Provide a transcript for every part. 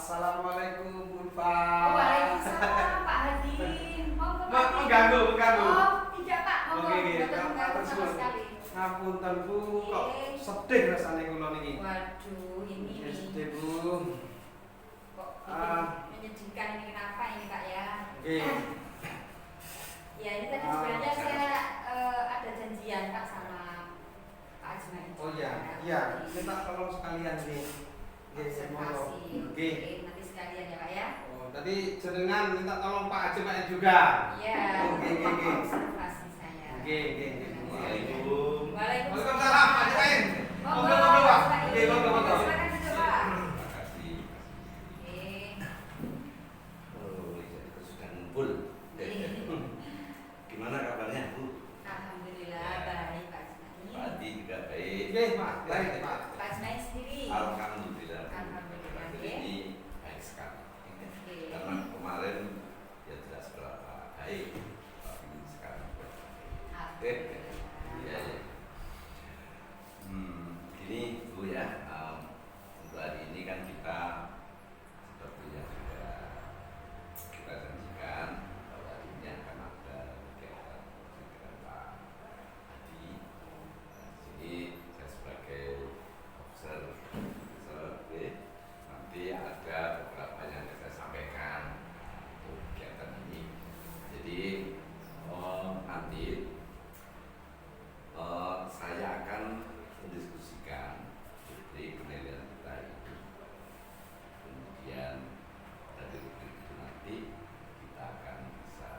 Assalamualaikum Ulfa. Waalaikumsalam Pak Hadi. Mengganggu. Oh, tidak Pak. Monggo. Oke, Mboten mengganggu sama sekali. Ngapunten Bu, kok sedih rasane kula niki. Waduh, ini Sedih Bu. kok menyedihkan ini kenapa ini Pak ya? Oke. Ya ini tadi sebenarnya saya ada janjian Pak sama Pak Ajmain. Oh iya, minta tolong sekalian nih. Observasi. Oke. Nanti sekalian ya Pak ya. Oh, tadi jenengan minta tolong Pak Ajmain juga. Iya. Oke. Observasi saya. Oke. Waalaikumsalam. Waalaikumsalam Pak Ajmain. Monggo Pak. Oke, Monggo. silakan duduk Pak. Terima kasih. Oke. Oh, itu sudah ngumpul. Gimana kabarnya, Bu? Alhamdulillah baik Pak Ajmain. Padi juga baik. Oke, Pak. Baik, Pak. Pak Ajmain sendiri. Alhamdulillah. Alhamdulillah, Jadi ya. ini baik sekali. Oke. Karena kemarin ya tidak seberapa baik, tapi sekarang sudah baik. Iya. Gini Bu ya, untuk hari ini kan kita seperti yang sudah kita janjikan bahwa hari ini akan ada kegiatan dengan Pak Hadi. Di sini saya sebagai officer, oke. Nanti ada beberapa yang saya sampaikan untuk kegiatan ini. Jadi nanti saya akan mendiskusikan dari penilaian kita itu. Kemudian dari rubrik itu nanti kita akan bisa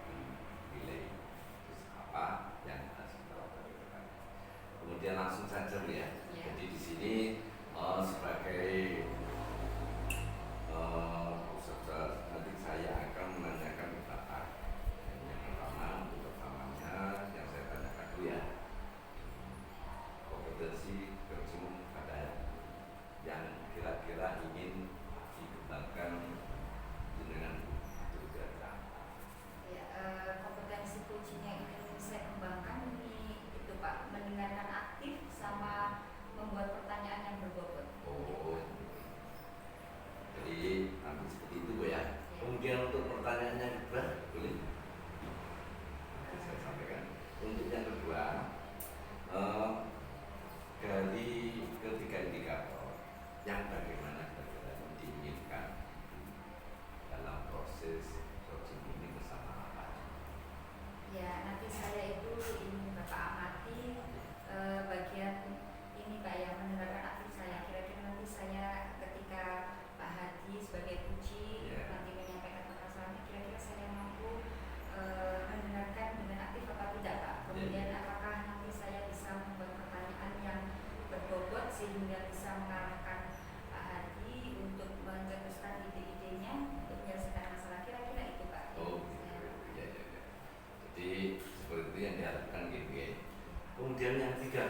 menilai terus apa yang harus kita lakukan. Kemudian langsung saja Bu ya. Ya. Jadi di sini sebagai observer nanti saya akan menanyakan beberapa. Yang pertama, untuk pertamanya yang saya tanyakan dulu ya, kompetensi kerjum pada yang kira-kira ingin dikembangkan dengan itu kira-kira. Ya, kompetensi coaching yang ingin saya kembangkan ini itu Pak, mendengarkan aktif sama membuat pertanyaan yang berbobot. Oh, jadi nanti seperti itu Bu ya. Ya. Kemudian untuk pertanyaannya kedua, boleh? Saya sampaikan. Untuk yang kedua, dari ketiga indikator yang bagaimana kira-kira yang diinginkan dalam proses coaching ini bersama Pak. Ya, nanti saya itu ingin Bapak amati bagian ini Pak ya, mendengarkan aktif saya. Kira-kira nanti saya ketika Pak Hadi sebagai puji Ya. nanti menyampaikan permasalahannya, kira-kira saya mampu mendengarkan dengan aktif apa tidak Pak. Kemudian apakah nanti saya bisa membuat pertanyaan yang berbobot sehingga bisa mengarahkan Pak Hadi untuk mencetuskan ide-idenya untuk menyelesaikan masalah. Kira-kira itu Pak. Oh, ya. Jadi seperti itu yang diharapkan gitu ya. Kemudian yang ketiga,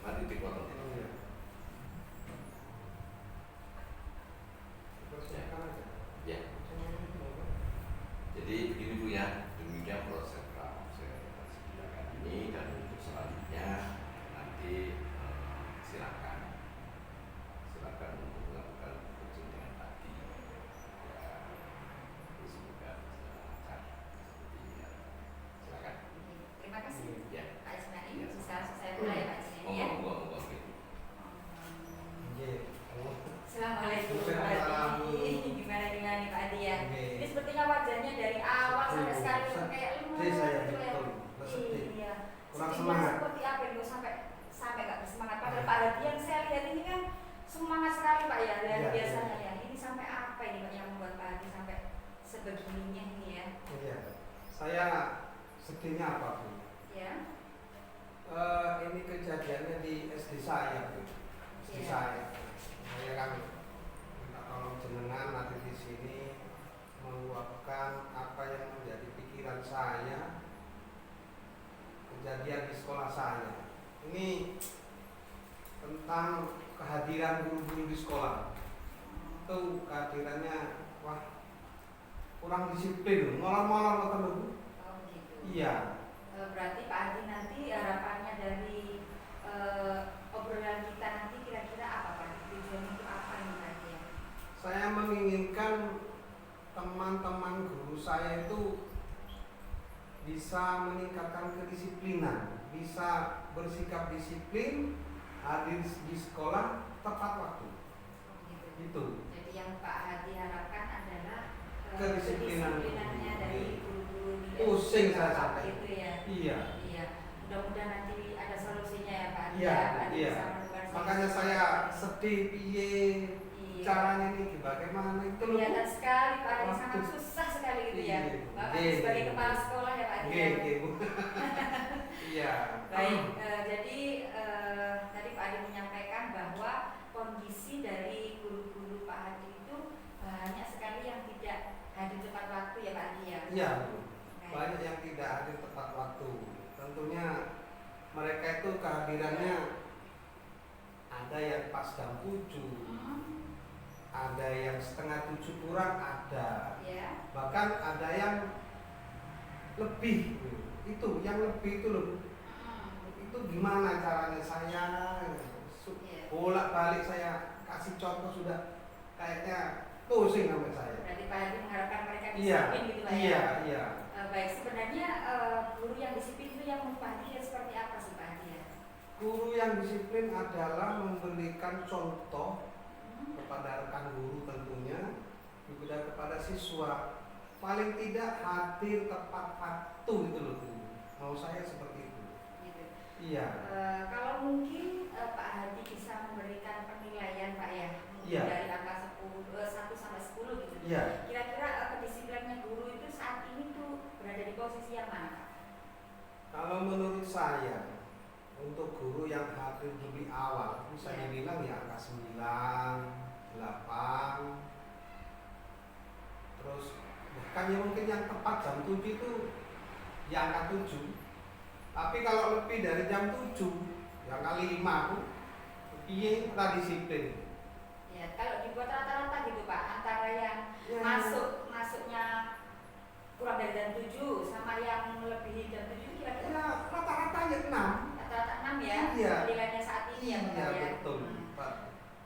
mati dipotong. Ya. Jadi begini Bu ya, demikian proses persidangan ini dan untuk selanjutnya nanti silakan untuk melakukan coaching dengan tadi. Ya, itu semoga bisa lancar seperti ini ya. Silakan. Terima kasih Ya. Pak Ismail. Ya. Bisa saya mulai ya Pak Ismail ya. Monggo gitu. Assalamualaikum Pak Adi. Gimana nih Pak Adi ya? Oke. Ini sepertinya wajahnya dari awal sampai sekarang itu kayak Saya gitu ya. betul, sedih. Iya. Kurang Sedihnya semangat. seperti apa ini kok sampai nggak bersemangat? Padahal Pak Hadi yang saya lihat ini kan semangat sekali Pak ya dari Iya, biasanya ya. Ini sampai apa ini Pak yang membuat Pak Hadi sampai sebegininya ini ya? Iya. Saya sedihnya apa Bu? Ya. Ini kejadiannya di SD saya Bu. SD Iya. saya. Saya kan minta tolong jenengan nanti di sini meluapkan apa yang menjadi pikiran saya kejadian di sekolah saya. Ini tentang kehadiran guru-guru di sekolah. Itu kehadirannya wah kurang disiplin, molor-molor ngoten lho. Oh begitu. Iya. Berarti Pak Hadi nanti harapannya dari obrolan kita nanti kira-kira apa Pak? Tujuan itu apa nih Pak Hadi ya? Saya menginginkan teman-teman guru saya itu bisa meningkatkan kedisiplinan, bisa bersikap disiplin, hadir di sekolah tepat waktu. Oh begitu. Itu Jadi yang Pak Hadi harapkan adalah kedisiplinannya kedisiplinannya dari guru-guru di pusing saya SDK sampai. gitu ya. Iya. Iya. Mudah-mudahan nanti ada solusinya ya Pak Hadi. Iya, ya. Pak Hadi iya. bisa menemukan Makanya solusi. saya sedih piye Iya. caranya ini bagaimana itu loh. Kelihatan sekali Pak Hadi Waktu. sangat susah sekali gitu ya. Iya. Bapak Iya. sebagai kepala sekolah ya Pak Hadi. Nggih, ya. nggih, Bu. Iya. Baik, jadi tadi Pak Hadi menyampaikan bahwa kondisi dari guru-guru Pak Hadi itu banyak sekali yang tidak hadir tepat waktu ya Pak Hadi ya. Iya, Bu. Baik. Banyak yang tidak hadir tepat waktu. Tentunya mereka itu kehadirannya ada yang pas jam 7, ada yang setengah 7 kurang ada. Ya. Bahkan ada yang lebih. Itu yang lebih itu loh. Itu gimana caranya saya Iya. bolak-balik saya kasih contoh sudah kayaknya pusing sampai saya. Berarti Pak Hadi mengharapkan mereka Iya, disiplin gitu Pak ya. iya, iya. Baik, sebenarnya guru yang disiplin itu yang menurut Pak Hadi ya seperti apa sih Pak Hadi ya? Guru yang disiplin adalah memberikan contoh kepada rekan guru tentunya, juga kepada siswa. Paling tidak hadir tepat waktu itu loh Bu. Mau saya seperti itu. Gitu. Iya. Kalau mungkin Pak Hadi bisa memberikan penilaian Pak ya, mungkin Iya. dari angka 1 sampai 10 gitu. Iya. Kira-kira kedisiplinannya guru itu saat ini tuh berada di posisi yang mana Pak? Kalau menurut saya untuk guru yang hadir lebih awal bisa Iya. dibilang ya angka 9, 8. Terus bahkan ya mungkin yang tepat jam 7 itu ya angka 7. Tapi kalau lebih dari jam 7 ya kali 5 Bu. Piye ora disiplin. Ya, kalau dibuat rata-rata gitu Pak, antara yang Ya. masuknya kurang dari jam 7 sama yang melebihi jam 7 kira-kira Ya rata-rata ya 6. rata-rata 6 ya. Iya. Nilainya saat ini ya Bapak Iya ya. betul. Pak.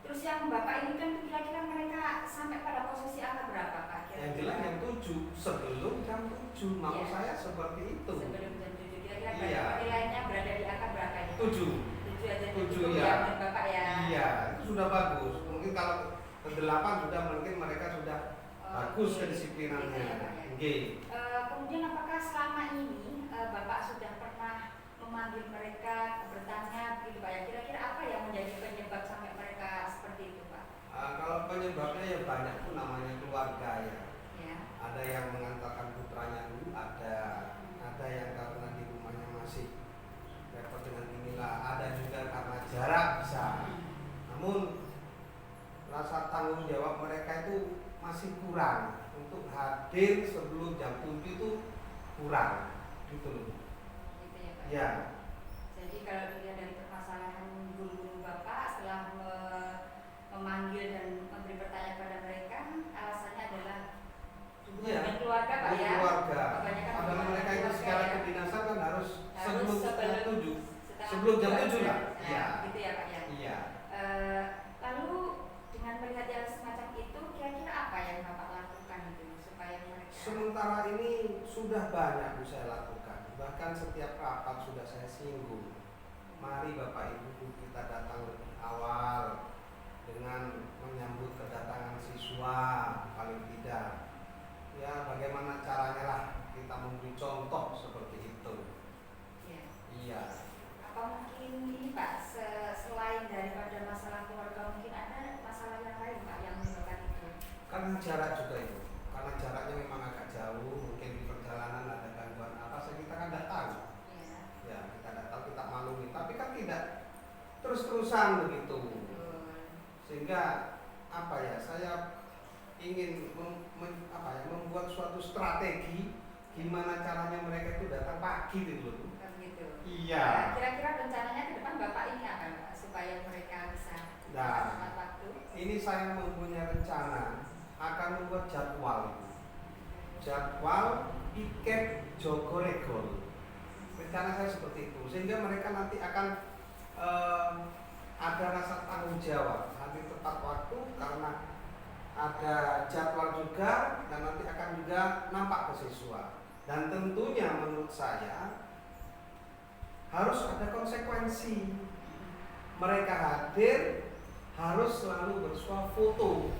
Terus yang Bapak ini kan tuh kira-kira mereka sampai pada posisi angka berapa Pak? Yang jelas jam 7 sebelum jam 7 mau Iya. saya seperti itu. Sebelum jam 7 kira-kira Iya. nilainya berada di angka berapa ini? 7. 7 aja 7 cukup ya. menurut Bapak ya. Iya, itu sudah bagus. Mungkin kalau ke 8 sudah mungkin mereka sudah bagus Oke. kedisiplinannya. Gitu ya, Pak, ya. Nggih. Kemudian apakah selama ini Bapak sudah pernah memanggil mereka bertanya gitu Pak ya? Kira-kira apa yang menjadi penyebab sampai mereka seperti itu Pak? Kalau penyebabnya ya banyak tuh namanya keluarga ya. Ya. Ada yang mengantarkan putranya dulu, ada yang karena di rumahnya masih repot dengan inilah, ada juga karena jarak bisa. Namun rasa tanggung jawab mereka itu masih kurang untuk hadir sebelum jam 7 itu kurang gitu loh. Gitu ya Pak. Ya. Jadi kalau dilihat dari permasalahan guru-guru Bapak setelah memanggil dan memberi pertanyaan pada mereka, alasannya adalah hubungan Iya. dengan keluarga Pak ya. Keluarga. Kebanyakan Padahal hubungan mereka itu keluarga secara ya. kedinasan kan harus Harus sebelum jam sebelum 7. setengah Sebelum jam 7 aja. lah. Nah, Iya. gitu ya Pak ya. Iya. Lalu dengan melihat yang semacam itu, kira-kira apa yang Bapak lakukan itu supaya mereka? Sementara ini sudah banyak Bu saya lakukan. Bahkan setiap rapat sudah saya singgung. Mari Bapak Ibu kita datang lebih awal dengan menyambut kedatangan siswa paling tidak. Ya bagaimana caranya lah kita memberi contoh seperti itu. Ya. Iya. Apa mungkin ini Pak, selain daripada masalah keluarga mungkin ada masalah yang lain Pak yang menyebabkan itu? Karena jarak juga itu. Karena jaraknya memang agak jauh, mungkin di perjalanan ada gangguan apa saya kita kan tidak tahu. Ya. Ya kita tidak tahu, kita maklumi. Tapi kan tidak terus-terusan begitu. Betul. Sehingga apa ya, saya ingin membuat suatu strategi gimana caranya mereka itu datang pagi gitu loh. Kan gitu. Iya. Nah, kira-kira rencananya ke depan Bapak ini apa Pak supaya mereka bisa Nah. tepat waktu? Ini saya mempunyai rencana akan membuat jadwal. jadwal tiket Jogoregol. Rencana saya seperti itu, sehingga mereka nanti akan ada rasa tanggung jawab, hadir tepat waktu karena ada jadwal juga, dan nanti akan juga nampak ke siswa. Dan tentunya menurut saya harus ada konsekuensi. Mereka hadir harus selalu bersuah foto.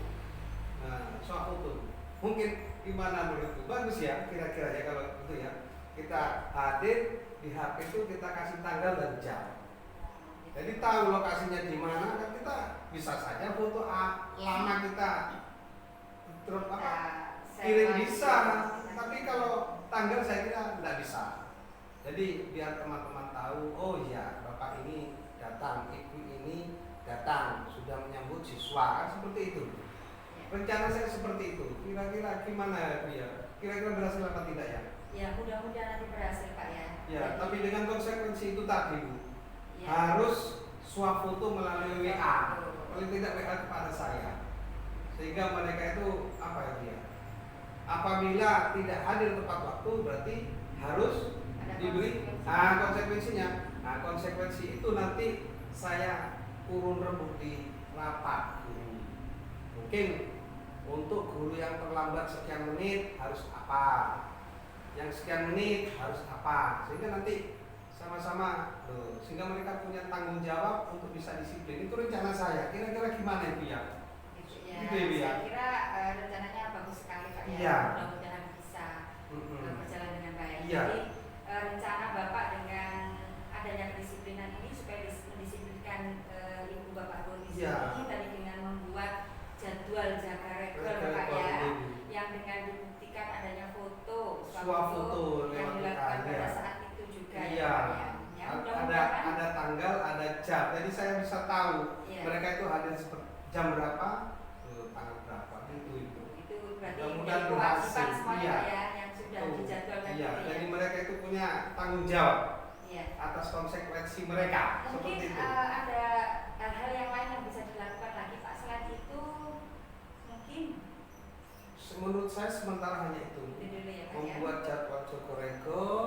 Nah, suah foto. Mungkin gimana menurutku? Bagus ya, kira-kira ya kalau itu ya. Kita hadir di HP itu kita kasih tanggal dan jam. Jadi tahu lokasinya di mana, kan kita bisa saja foto lama kita terus kirim bisa. Tapi kalau tanggal saya kira tidak bisa. Jadi biar teman-teman tahu, oh iya bapak ini datang, ibu ini datang, sudah menyambut siswa, kan seperti itu. Rencana saya seperti itu. Kira-kira gimana ya Bu ya? Kira-kira berhasil apa tidak ya? Ya mudah-mudahan nanti berhasil Pak ya. Ya, tapi dengan konsekuensi itu tadi Bu. Ya. Harus swafoto melalui WA, paling tidak WA kepada saya, sehingga mereka itu apa ya dia? Apabila tidak hadir tepat waktu berarti harus diberi konsekuensinya. Nah, konsekuensi itu nanti saya urun rembuk di rapat guru. Mungkin untuk guru yang terlambat sekian menit harus apa, yang sekian menit harus apa, sehingga nanti sama-sama sehingga mereka punya tanggung jawab untuk bisa disiplin. Itu rencana saya. Kira-kira gimana itu ya? Gitu ya. Saya kira rencananya bagus sekali Pak ya. Iya. Mudah-mudahan bisa berjalan dengan baik. Iya. Jadi rencana Bapak dengan adanya kedisiplinan ini supaya mendisiplinkan ibu bapak kondisi Iya. ini tadi dengan membuat jadwal jaga regel Bapak ya, yang dengan dibuktikan adanya foto, swafoto yang dilakukan pada saat itu juga iya. ya. Ada tanggal, ada jam. Jadi saya bisa tahu mereka itu hadir jam berapa, tanggal berapa itu. Itu berarti Mudah-mudahan kewajiban berhasil. semuanya Iya. ya yang sudah dijadwalkan. Iya. itu Jadi ya. mereka itu punya tanggung jawab atas konsekuensi mereka. Mungkin Seperti itu. ada hal-hal yang lain yang bisa dilakukan lagi Pak selain itu mungkin. Menurut saya sementara hanya itu. Dulu ya, Pak, Membuat jadwal Jogoregol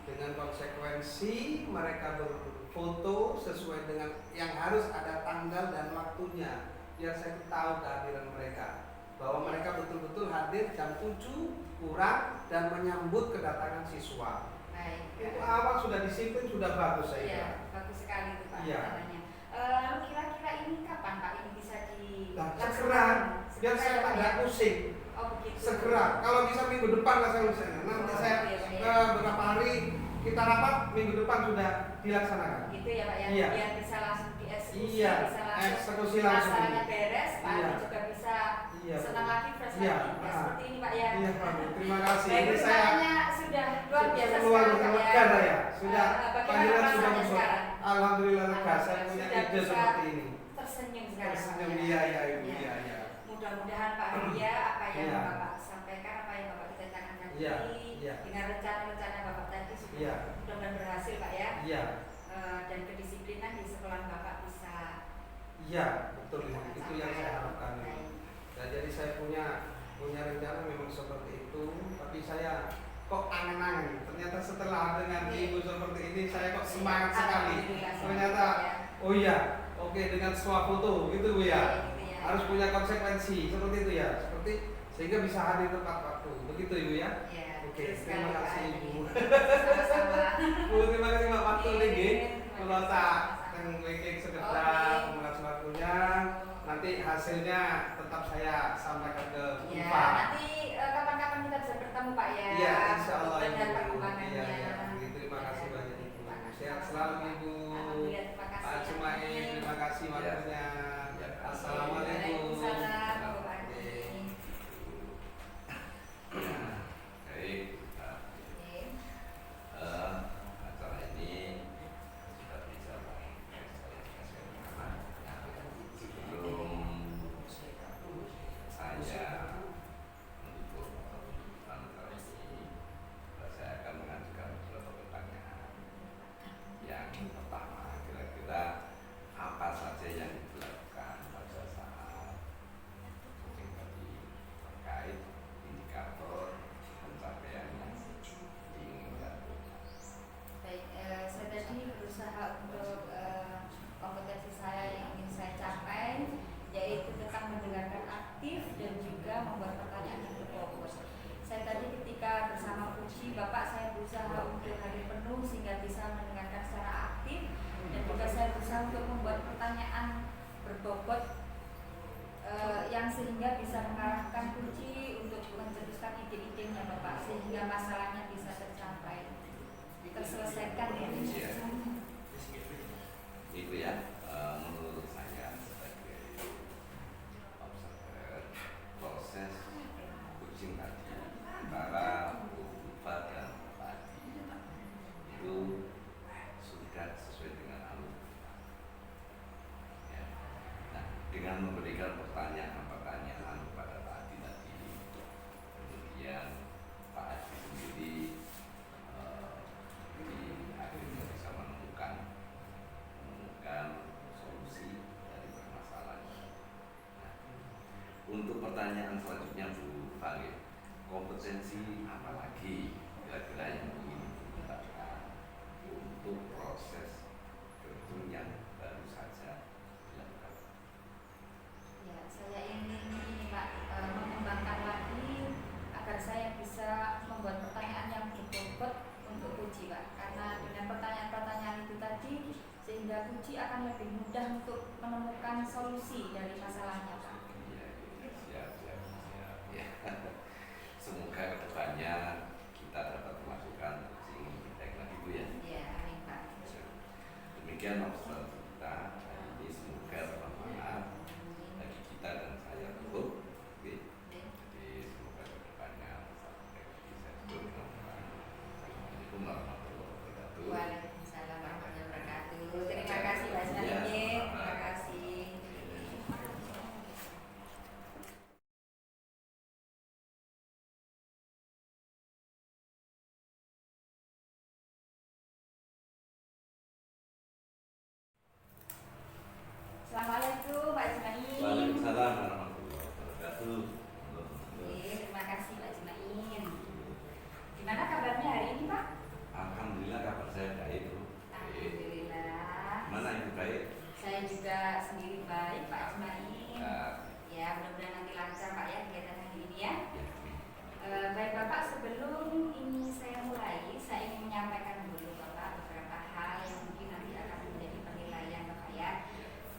dengan konsekuensi mereka berfoto sesuai dengan yang harus ada tanggal dan waktunya, biar saya tahu kehadiran mereka, bahwa mereka betul-betul hadir jam 7 kurang dan menyambut kedatangan siswa. Baik. Itu awal sudah disiplin, sudah bagus saya kira. Iya, bagus sekali itu Pak. Iya. Lalu kira-kira ini kapan Pak ini bisa Segera, biar saya tidak pusing. Oh begitu. Segera, kalau bisa minggu depan lah saya usahakan. Nanti saya beberapa hari kita rapat, minggu depan sudah dilaksanakan. Gitu ya Pak ya, Iya. biar bisa langsung dieksekusi, Iya, bisa langsung eksekusi langsung. masalahnya beres, Pak Iya. juga bisa Iya. senang lagi, fresh Iya, lagi, ya, seperti ini Pak ya. Iya Pak, terima kasih. Baik, Ini saya rencananya sudah luar biasa luar sekali biasa Pak lega saya. Sudah bagaimana panggilan sudah rasanya membuat. sekarang? Alhamdulillah lega, saya punya Sudah ide bisa seperti ini. Tersenyum sekarang Pak Tersenyum, ya. iya ya Ibu, Iya. iya ya. Mudah-mudahan Pak Arya apa yang Iya. Bapak sampaikan, apa yang Bapak ceritakan tadi Iya, iya. dengan rencana-rencana Bapak tadi sudah Iya. mudah-mudahan berhasil Pak ya. Iya. Dan kedisiplinan di sekolah Bapak bisa. Iya, betul itu yang saya harapkan. Baik. Nah, jadi saya punya rencana memang seperti itu, tapi saya kok angen-angen. Ternyata setelah dengan ibu seperti ini, saya kok semangat sekali. Ternyata, oh iya, oke dengan swafoto gitu Bu ya. Gitu ya. Harus punya konsekuensi seperti itu ya, seperti sehingga bisa hadir tepat waktu. Begitu Ibu ya. Iya, Oke, betul terima sekali, kasih Pak. Ibu. Sama-sama. Bu, terima kasih Pak waktu Iya, niki. terima Kalau kasih. tak teng wekek sekedar Oke. mengulas waktunya, nanti hasilnya tetap saya sampaikan ke Ya, Pak. nanti kapan-kapan kita bisa bertemu Pak ya. Iya, insya Allah Dan Ibu. perkembangannya. Iya, iya. Terima kasih banyak Ibu. Terima kasih. Sehat selalu Ibu. Alhamdulillah, terima kasih. Pak Jumaid, terima kasih waktunya. Ya. Assalamualaikum. Waalaikumsalam, Bapak. Baik, acara ini sudah bisa sebelum saya menutup acara ini, saya akan mengajukan beberapa pertanyaan. Yang pertama, kira-kira apa saja yang masalahnya bisa terselesaikan ya. Iya. Itu ya, menurut saya sebagai observer, proses coaching tadi antara Ufa dan Pak Adi itu sudah sesuai dengan alur. Ya. Nah, dengan memberikan pertanyaan kepada Pak Adi tadi, kemudian Pak Adi sendiri akhirnya bisa menemukan solusi dari permasalahan. Nah, untuk pertanyaan selanjutnya Bu Fahri, kompetensi apa lagi kira-kira yang ingin digunakan untuk proses coaching yang baru saja dilakukan? Ya, saya ingin ini Pak, mengembangkan lagi agar saya bisa membuat pertanyaan yang berbobot untuk uji Pak. Karena dengan pertanyaan-pertanyaan itu tadi sehingga uji akan lebih mudah untuk menemukan solusi dari masalahnya Pak. Iya, siap. Ya. Semoga kedepannya kita dapat melakukan coaching lebih baik lagi Bu ya. Iya, amin Pak. Demikian obrolan kita hari ini, semoga bermanfaat bagi kita dan saya tutup. Jadi semoga kedepannya bisa tutup. Assalamualaikum warahmatullahi wabarakatuh. Waalaikumsalam warahmatullahi wabarakatuh. Terima kasih Pak Ismail. Terima kasih. Assalamualaikum Pak Ismail. Waalaikumsalam warahmatullahi wabarakatuh. Terima kasih Pak Ismail. Gimana kabarnya hari ini Pak? Alhamdulillah kabar saya baik Bu. Alhamdulillah. Mana yang baik? Saya juga sendiri baik Pak Ismail. Ya, mudah-mudahan nanti lancar Pak ya kegiatan hari ini ya. Baik Bapak, sebelum ini saya mulai, saya ingin menyampaikan dulu Bapak beberapa hal yang mungkin nanti akan menjadi penilaian Bapak ya.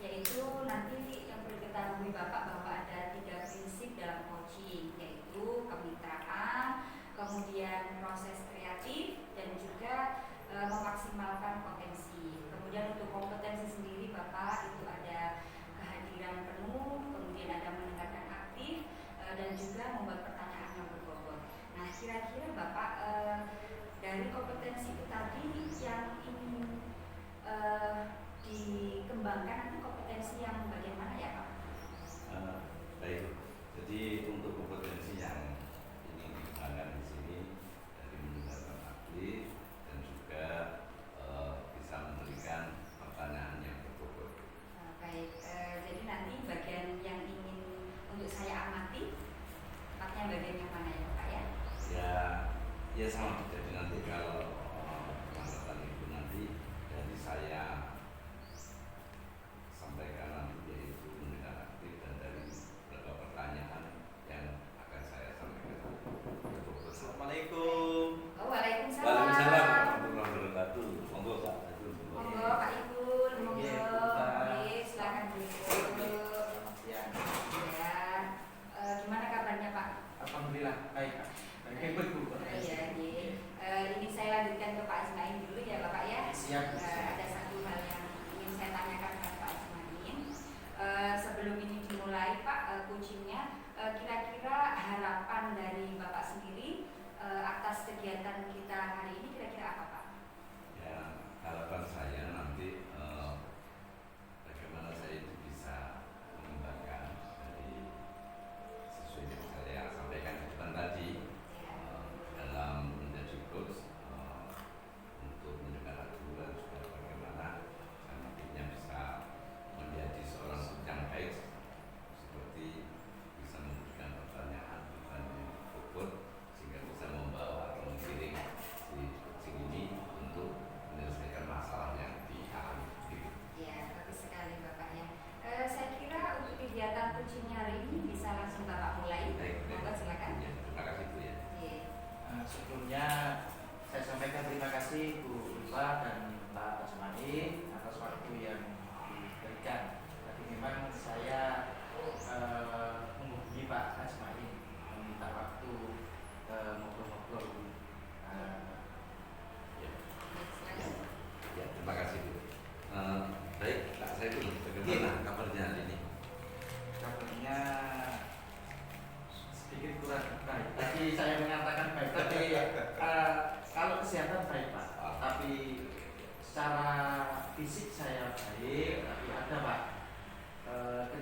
Yaitu nanti yang perlu diketahui Bapak bahwa ada 3 prinsip dalam coaching, yaitu kemitraan, kemudian proses kreatif, dan juga memaksimalkan potensi. Kemudian untuk kompetensi sendiri Bapak itu ada kehadiran penuh, kemudian ada mendengarkan aktif, dan juga membuat pertanyaan yang berbobot. Nah, kira-kira Bapak dari kompetensi itu tadi yang ingin dikembangkan nanti kompetensi yang bagaimana ya Pak?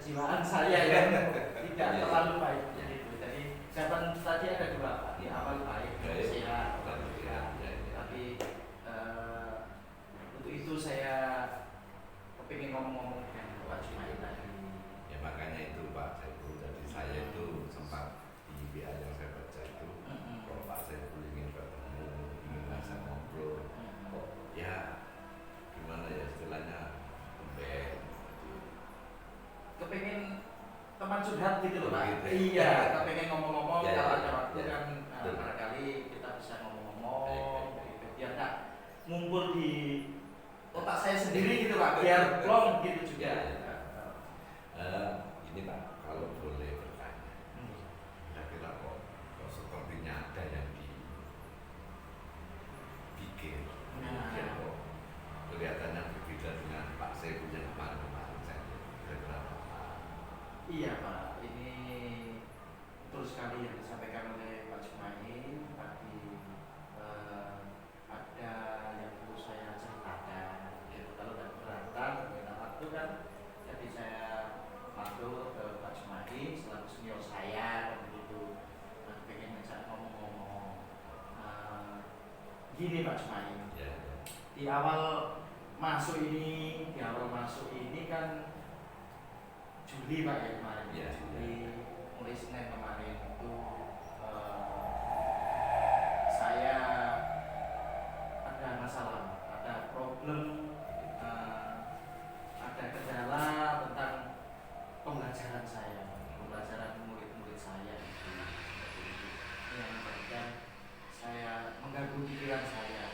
kejiwaan saya yang tidak terlalu baik gitu. Jadi jawaban tadi ada dua Pak. Di awal baik, sehat, tapi untuk itu saya kepingin ngomong-ngomong dengan Pak Jumaidi tadi. Ya makanya itu Pak Saiful, jadi saya itu sempat di WA yang saya baca itu kalau Pak Saiful ingin bertemu, ingin ngajak ngobrol, ya gimana ya istilahnya kepingin teman curhat gitu loh Pak. Gitu. Iya, kepingin ngomong-ngomong Ya, kalau ya, ada waktu ya. kan Betul. barangkali kita bisa ngomong-ngomong Baik. gitu. Biar nggak ngumpul di otak saya sendiri gitu Pak, biar plong gitu juga. Ya, ini Pak, kalau boleh bertanya, kira-kira kok sepertinya ada yang dipikir, kemudian kok kelihatannya berbeda dengan Pak Saiful yang kemarin-kemarin saya kira-kira apa? Iya Pak, ini betul sekali yang disampaikan oleh Pak Jumaidi tadi. Ada yang perlu saya ceritakan. Gitu. Kalau nggak keberatan, minta waktu kan. Jadi saya matur ke Pak Jumaidi selaku senior saya dan begitu. Pengen ngajak ngomong-ngomong. Gini Pak Jumaidi, Ya. di awal masuk ini kan Juli Pak ya kemarin. Ya, Juli mulai Senin kemarin itu saya ada masalah, ada problem, ada kendala tentang pembelajaran saya, pembelajaran murid-murid saya itu. Yang menyebabkan saya mengganggu pikiran saya.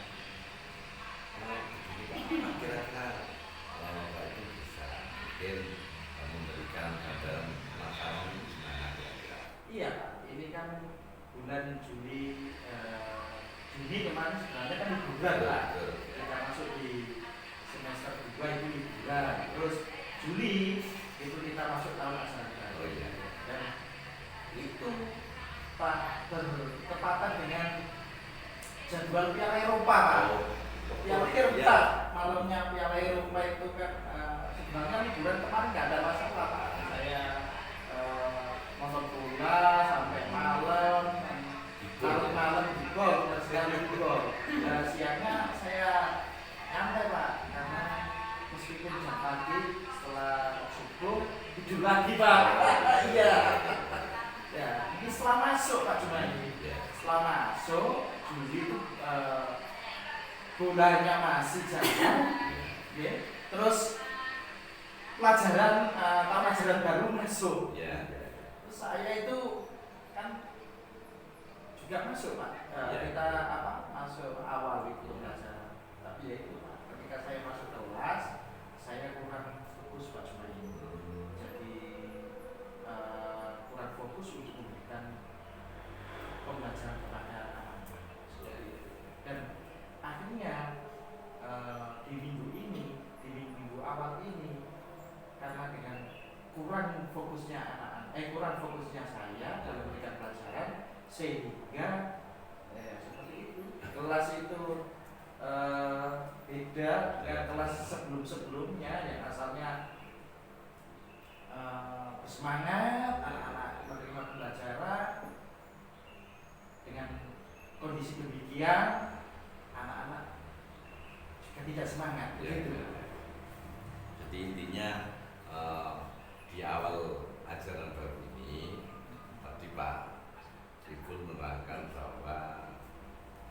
Kira-kira Bapak itu bisa mungkin memberikan gambaran masalah ini gimana kira-kira? Iya Pak, ini kan bulan Juni kemarin sebenarnya kan liburan Pak. Kita masuk di semester 2 itu liburan. Terus Juli itu kita masuk tahun ajaran. Oh iya. Dan itu Pak bertepatan dengan jadwal Piala Eropa Pak. Piala Eropa, malamnya Piala Eropa itu kan sebenarnya liburan kemarin nggak ada masalah Pak. Saya nonton bola sampai malam, malam di gol, sekali di gol. Siangnya saya nyantai Pak, karena meskipun jam pagi setelah subuh tidur lagi Pak. Iya. Ya, ini setelah masuk Pak Jumaidi. Setelah masuk Juli itu bolanya masih jalan, ya. Terus pelajaran tahun ajaran baru masuk. Ya. Terus saya itu kan juga masuk Pak. Kita masuk awal itu pelajaran. Tapi ya itu Pak, ketika saya masuk kelas, saya kurang fokus Pak Jumaidi. Jadi kurang fokus untuk memberikan pembelajaran kepada anak-anak. Dan akhirnya di minggu awal ini, karena dengan kurang fokusnya saya dalam memberikan pelajaran, sehingga seperti itu kelas itu beda dengan kelas sebelumnya yang asalnya bersemangat, anak-anak menerima pembelajaran dengan kondisi demikian, anak-anak juga tidak semangat. Gitu. Jadi intinya di awal ajaran baru ini tadi Pak Saiful menerangkan bahwa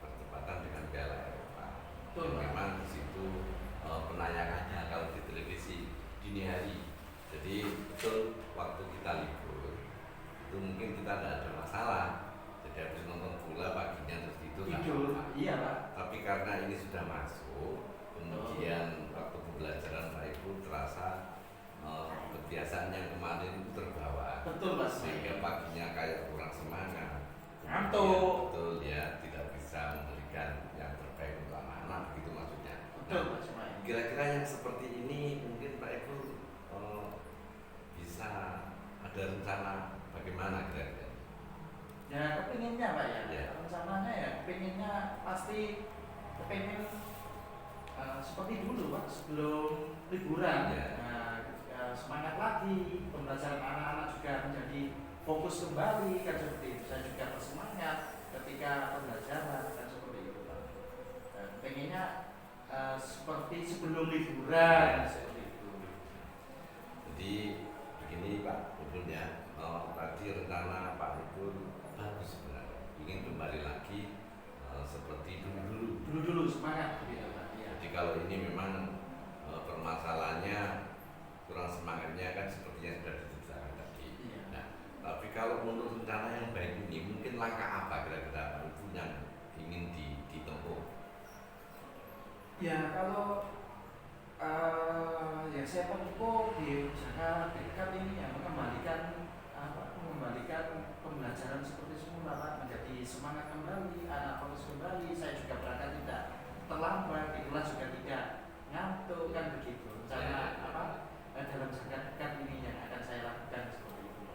bertepatan dengan Piala Eropa. Betul, Pak. Memang di situ penayangannya kalau di televisi dini hari. Jadi betul waktu kita libur itu mungkin kita tidak ada masalah. Jadi habis nonton bola paginya terus tidur. Iya Pak. Tapi karena ini sudah masuk, kemudian waktu pembelajaran Pak Ibu terasa kebiasaan yang kemarin itu terbawa. Betul Mas. Sehingga paginya kayak kurang semangat. Ngantuk. Betul ya, tidak bisa memberikan yang terbaik untuk anak-anak begitu maksudnya. Betul Mas. Kira-kira yang seperti ini mungkin Pak Ibu bisa ada rencana bagaimana kira-kira? Ya kepinginnya Pak ya. Ya. Rencananya ya kepinginnya pasti kepingin seperti dulu Pak sebelum liburan. Ya. Nah, semangat lagi, pembelajaran anak-anak juga menjadi fokus kembali kan seperti itu. Saya juga bersemangat ketika pembelajaran kan seperti itu Pak. Pengennya seperti sebelum liburan seperti itu. Jadi begini Pak Bubun ya, tadi rencana Pak itu bagus sebenarnya, ingin kembali lagi seperti dulu. Semangat gitu Pak. Ya. Jadi kalau ini memang permasalahannya kurang semangatnya kan seperti yang sudah diceritakan tadi. Iya. Nah, tapi kalau menurut rencana yang baik ini mungkin langkah apa kira-kira Pak itu yang ingin ditempuh? Ya kalau ya saya tempuh di usaha dekat ini ya mengembalikan pembelajaran seperti semula Pak, menjadi semangat kembali, anak fokus kembali. Saya juga berangkat tidak terlambat, di kelas juga tidak ngantuk kan begitu. Rencana dalam jangka dekat ini yang akan saya lakukan seperti itu.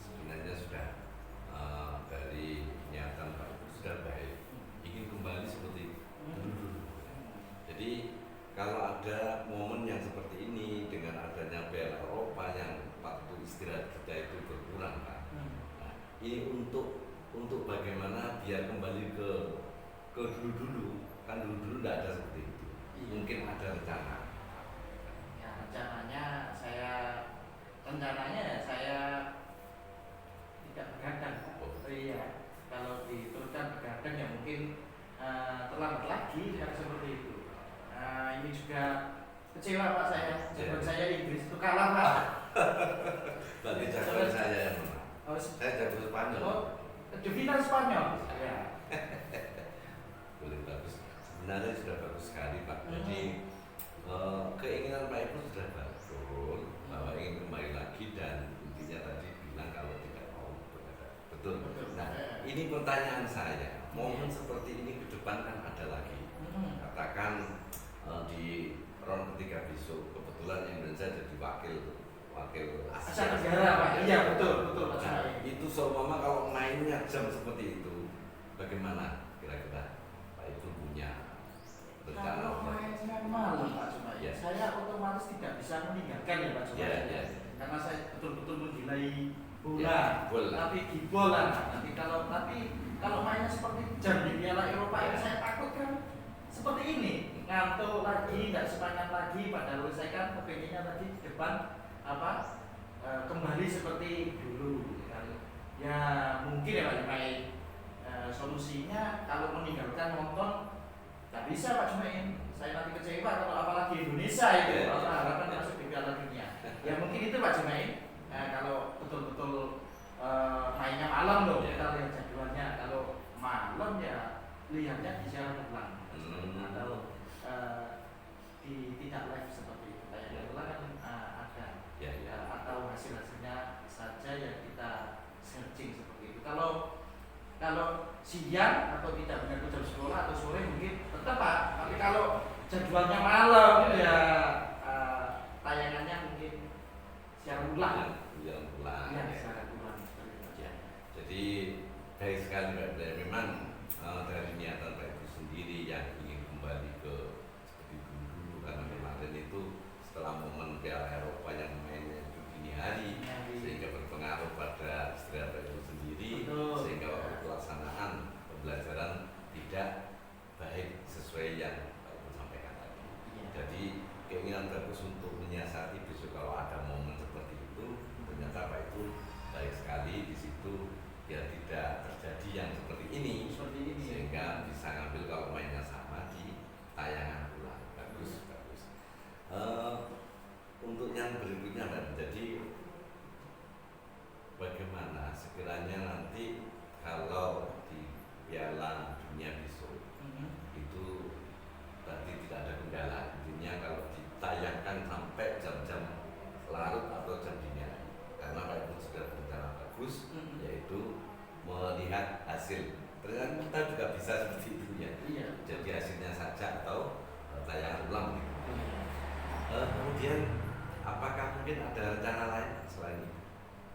Sebenarnya sudah dari niatan Pak itu sudah baik, ingin kembali seperti dulu. Jadi kalau ada momen yang seperti ini dengan adanya Piala Eropa yang waktu istirahat kita itu berkurang Pak. Nah, ini untuk bagaimana biar kembali ke dulu kan dulu tidak ada seperti itu. Mungkin ada rencana. Ya rencananya saya tidak begadang. Iya, kalau diteruskan begadang ya mungkin terlambat lagi ya, seperti itu. Ini juga kecewa Pak saya, jagoan saya Inggris itu kalah Pak. Berarti jagoan saya yang menang. Saya jago Spanyol. Di final Spanyol. Ya. Boleh bagus. Sebenarnya sudah bagus sekali Pak. Jadi keinginan Pak itu sudah betul bahwa ingin kembali lagi dan intinya tadi bilang kalau tidak mau begadang. Betul. Nah, ini pertanyaan saya. Momen seperti ini ke depan kan ada lagi. Katakan di round ketiga besok kebetulan Indonesia jadi wakil Asia Tenggara Pak. Iya betul. Nah, itu seumpama kalau mainnya jam seperti itu, bagaimana kira-kira Pak itu punya rencana? Kalau mainnya malam Pak Cuma, ya. Saya otomatis tidak bisa meninggalkan ya Pak Cuma. Ya. Karena saya betul-betul menggilai bola. Ya, bola. Tapi di bola nanti kalau mainnya seperti jam di Piala Eropa ini saya takut kan seperti ini, ngantuk lagi, nggak semangat lagi. Padahal saya kan kepengennya tadi di depan kembali seperti dulu kan. Ya mungkin ya Pak Jumain, solusinya kalau meninggalkan nonton nggak bisa Pak Jumain. Saya nanti kecewa kalau apalagi Indonesia itu harapan masuk di Piala Dunia. Ya mungkin itu Pak Jumain. Kalau betul-betul mainnya malam loh, kita lihat jadwalnya. Kalau malam ya lihatnya di siaran ulang atau tidak live seperti itu. Kayak ulang kan ada. Atau hasil-hasilnya saja yang kita searching seperti itu. Kalau siang atau tidak mengganggu jam sekolah atau sore mungkin tetap Pak. Tapi kalau jadwalnya malam ya tayangannya mungkin siaran ulang. Ya, siaran ulang. Ya. Jadi baik sekali Pak. Memang dari niatan Pak itu sendiri yang ingin kembali ke seperti dulu karena kemarin itu setelah momen Piala Eropa yang mainnya itu dini hari sehingga berpengaruh pada istirahat Pak itu sendiri. Sehingga waktu pelaksanaan pembelajaran tidak baik sesuai yang Pak Ibu sampaikan tadi. Jadi keinginan bagus untuk menyiasati besok kalau ada momen seperti itu, ternyata Pak itu baik sekali di situ biar tidak terjadi yang seperti ini. Sehingga bisa ngambil kalau mainnya sama di tayangan ulang. Bagus. Untuk yang berikutnya Pak, jadi bagaimana sekiranya nanti kalau di Piala Dunia besok itu berarti tidak ada kendala. Intinya kalau ditayangkan sampai jam-jam larut atau jam dini hari, karena Pak Ibu sudah berencana bagus, yaitu melihat hasil. Ternyata kita juga bisa seperti itu ya. Jadi hasilnya saja atau tayangan ulang gitu. Kemudian apakah mungkin ada rencana lain selain itu?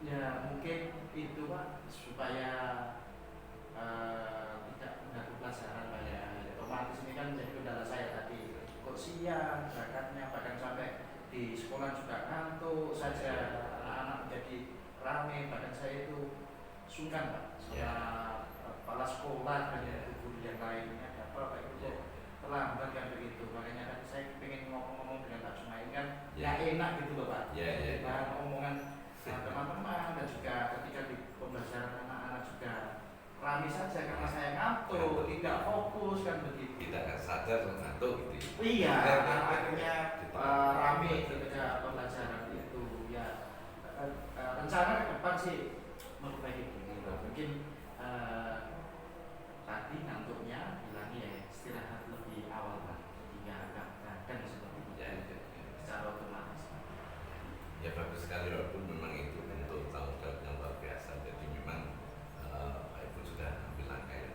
Ya mungkin itu Pak supaya tidak mengganggu pelajaran Pak ya. Otomatis ini kan menjadi kendala saya tadi. Kok siang berangkatnya bahkan sampai di sekolah juga ngantuk saja, anak-anak menjadi ramai, bahkan saya itu sungkan Pak sama kepala sekolah dan guru yang lainnya, ada apa Pak itu kok terlambat kan begitu. Makanya kan saya pengen ngomong-ngomong dengan Pak Jumain kan ya enak gitu loh Pak, bahan omongan teman-teman, dan juga ketika di pembelajaran anak-anak juga rame saja karena saya ngantuk, tidak fokus kan begitu. Tidak sadar ngantuk gitu. Iya, akhirnya rame ketika pembelajaran itu ya. Rencana ke depan sih memperbaiki gitu. Mungkin tadi ngantuknya bilangnya ya istirahat lebih awal Pak, hingga agak kadang seperti itu secara otomatis. Ya bagus sekali, walaupun memang itu bentuk tanggung jawab yang luar biasa. Jadi memang Pak Ibu sudah ambil langkah ya.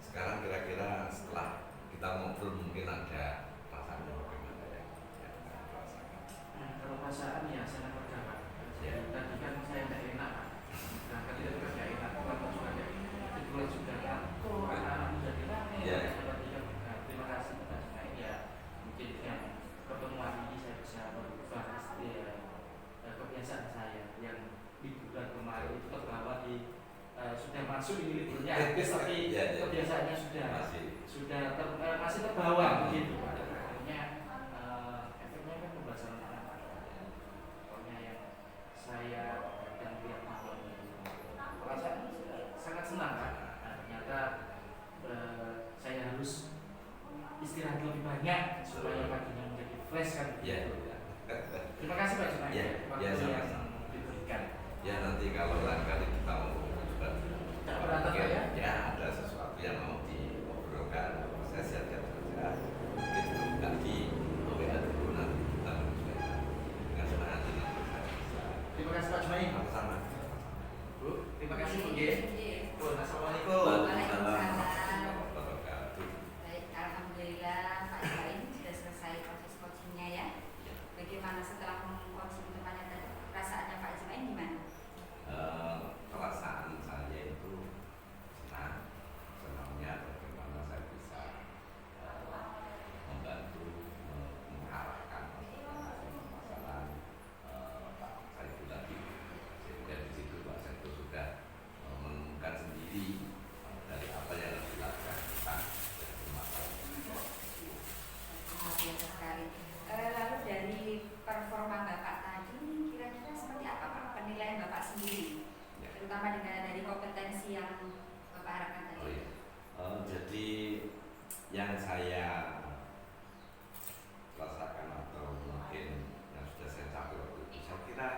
Sekarang kira-kira setelah kita ngobrol mungkin ada perasaan bagaimana ya? Kalau perasaan ya sangat lega Pak. Tadi kan saya tidak enak Pak. Berangkat itu kan tidak enak, kalau juga tidak juga ngantuk, anak-anak menjadi ramai. Terima kasih Pak Jumain ya. Mungkin yang pertemuan ini saya bisa merubah kebiasaan saya yang liburan kemarin itu terbawa di sudah masuk ini liburnya habis tapi kebiasaannya masih terbawa begitu Pak. Akhirnya efeknya kan pembelajaran anak-anak. Pokoknya yang saya dan lihat malam itu perasaan sangat senang Pak. Ternyata saya harus istirahat lebih banyak supaya paginya menjadi fresh kan begitu. Terima kasih Pak Jumain waktu yang diberikan. Ya nanti kalau langkah kita mau juga ya ada sesuatu yang mau diobrolkan, saya siap-siap saja. Mungkin nanti WA dulu nanti kita menyesuaikan dengan senang hati nanti saya bisa. Terima kasih Pak Jumain. Sama-sama. Bu, terima kasih Bu G. Assalamualaikum. Waalaikumsalam. Baik, alhamdulillah Pak Jumain sudah selesai proses coachingnya ya. Bagaimana setelah meng-coaching temannya tadi? Perasaannya Pak Jumain gimana? Perasaan saya itu senangnya bagaimana saya bisa membantu mengarahkan masalah Pak Saiful tadi, sehingga di situ Pak Saiful sudah menemukan sendiri dari apa yang harus dilakukan kita dari masalah. Luar biasa sekali. Lalu dari performa Bapak tadi kira-kira seperti apa Pak penilaian Bapak sendiri, terutama dari kompetensi yang Bapak harapkan tadi? Jadi yang saya rasakan atau mungkin yang sudah saya capai waktu itu, saya kira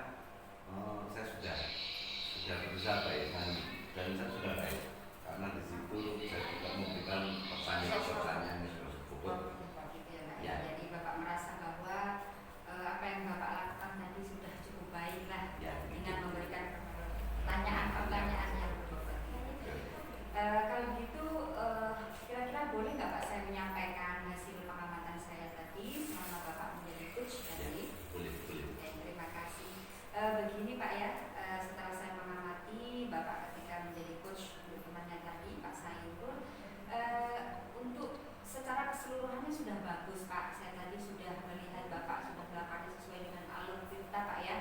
saya sudah berusaha baik dan saya sudah baik karena di situ saya juga memberikan pertanyaan-pertanyaan yang sudah cukup. Ya. Jadi Bapak merasa bahwa apa yang Bapak lakukan tadi sudah cukup baik lah dengan memberikan pertanyaan-pertanyaan yang berbobot. Kalau gitu kira-kira boleh nggak Pak saya menyampaikan hasil pengamatan saya tadi selama Bapak menjadi coach tadi? Boleh. Terima kasih. Begini Pak ya, setelah saya mengamati Bapak ketika menjadi coach untuk temannya tadi Pak Saiful, untuk secara keseluruhannya sudah bagus Pak. Saya tadi sudah melihat Bapak sudah melakukan sesuai dengan alur kita Pak ya.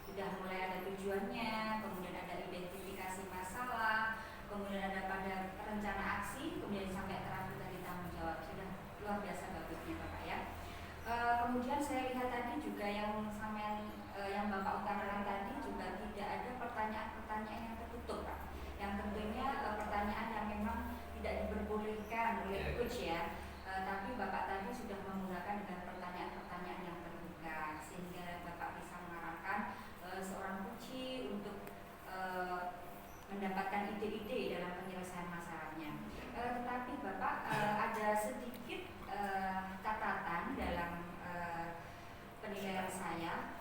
Sudah mulai ada tujuannya, kemudian ada identifikasi masalah, kemudian ada pada rencana aksi, kemudian sampai terakhir tadi tanggung jawab. Sudah luar biasa bagusnya Bapak ya. Kemudian saya lihat tadi juga yang Bapak utarakan tadi juga tidak ada pertanyaan-pertanyaan yang tertutup Pak. Yang tentunya pertanyaan yang memang tidak diperbolehkan oleh coach ya. Tapi Bapak tadi sudah menggunakan dengan pertanyaan-pertanyaan yang terbuka sehingga Bapak bisa mengarahkan seorang coach untuk mendapatkan ide-ide dalam penyelesaian masalahnya. Tetapi Bapak ada sedikit catatan dalam penilaian saya.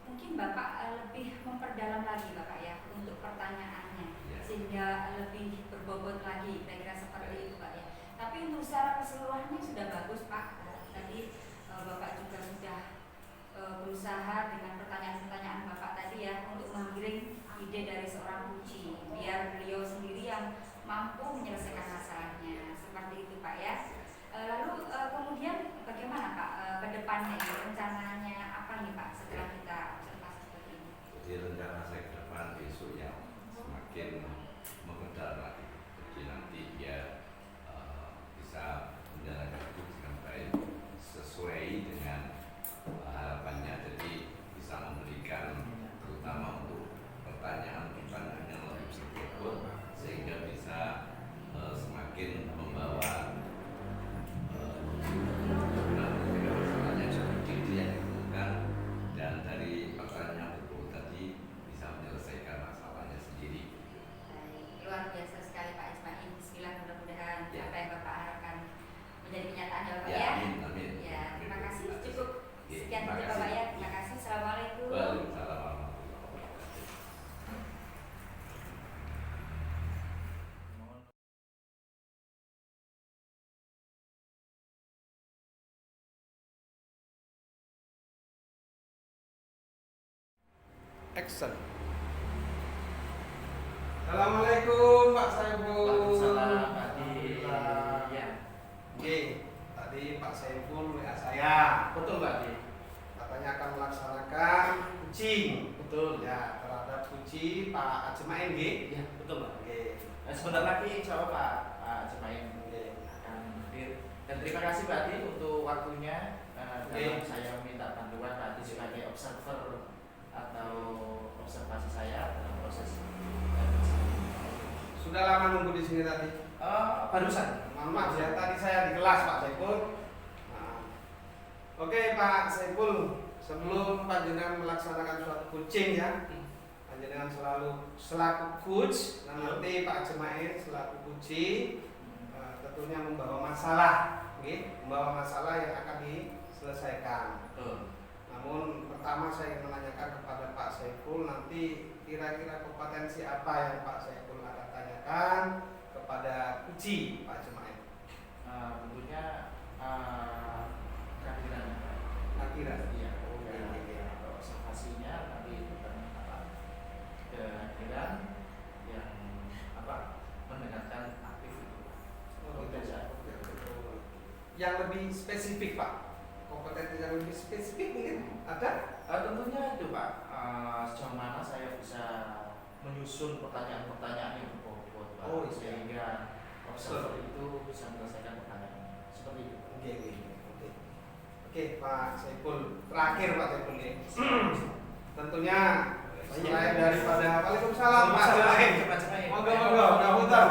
Mungkin Bapak lebih memperdalam lagi Bapak ya untuk pertanyaannya sehingga lebih berbobot lagi, kira-kira seperti itu Pak ya. Tapi untuk secara keseluruhannya sudah bagus Pak. Tadi Bapak juga sudah berusaha dengan pertanyaan-pertanyaan Bapak tadi ya untuk menggiring ide dari seorang coach biar beliau sendiri yang mampu menyelesaikan masalahnya. Seperti itu Pak ya. Lalu kemudian kemudian bagaimana Pak ke depannya, rencananya apa nih Pak setelah kita observasi seperti ini? Jadi rencana saya ke depan besok ya semakin mengenal lagi. Jadi nanti biar bisa menjalankan itu dengan baik sesuai dengan harapannya. Jadi bisa memberikan terutama untuk pertanyaan-pertanyaan yang lebih berbobot sehingga bisa semakin membawa masalahnya seperti itu yang ditemukan, dan dari pertanyaan betul tadi bisa menyelesaikan masalahnya sendiri. Baik, luar biasa sekali Pak Ismail. Bismillah, mudah-mudahan Ya. apa yang Bapak harapkan menjadi kenyataan ya Bapak Ya, ya. amin, amin. Ya, terima kasih. Cukup Ya, sekian terima dulu kasih. Bapak ya. Terima kasih. Assalamualaikum. Waalaikumsalam warahmatullahi wabarakatuh. Action. Assalamualaikum Pak Saiful. Waalaikumsalam, Pak Adi. Alhamdulillah. Ya. Oke, tadi Pak Saiful WA saya. Betul Pak Adi. Katanya akan melaksanakan kucing. Betul. Ya, terhadap kucing Pak Ajmain nggih. Ya, betul Pak. Oke. Sebentar lagi insya Allah Pak Jemain akan hadir. Dan terima kasih Pak Adi untuk waktunya. Dalam saya meminta bantuan Pak Adi sebagai observer atau observasi saya dalam proses. Sudah lama nunggu di sini tadi. Barusan. Mohon maaf ya, tadi saya di kelas Pak Saiful. Nah. Oke Pak Saiful, sebelum panjenengan melaksanakan suatu kucing ya, panjenengan selaku coach, dan nanti Pak Jemain selaku kucing, tentunya membawa masalah, membawa masalah yang akan diselesaikan. Namun pertama saya ingin menanyakan kepada Pak Saiful, nanti kira-kira kompetensi apa yang Pak Saiful akan tanyakan kepada kucing Pak Jemain? Tentunya kehadiran. Kira-kira. Iya. Oke. Atau observasinya nanti tentang kehadiran yang mendengarkan aktif itu. Itu saja. Yang lebih spesifik Pak, kompetensi yang lebih spesifik mungkin ada? Tentunya itu Pak, sejauh mana saya bisa menyusun pertanyaan-pertanyaan yang berbobot Pak, Oh, iya. sehingga observer itu bisa menyelesaikan pertanyaan seperti itu. Oke Pak Saiful, terakhir Pak Saiful nih. Tentunya selain daripada Waalaikumsalam Pak Jemain. Monggo nggak putar.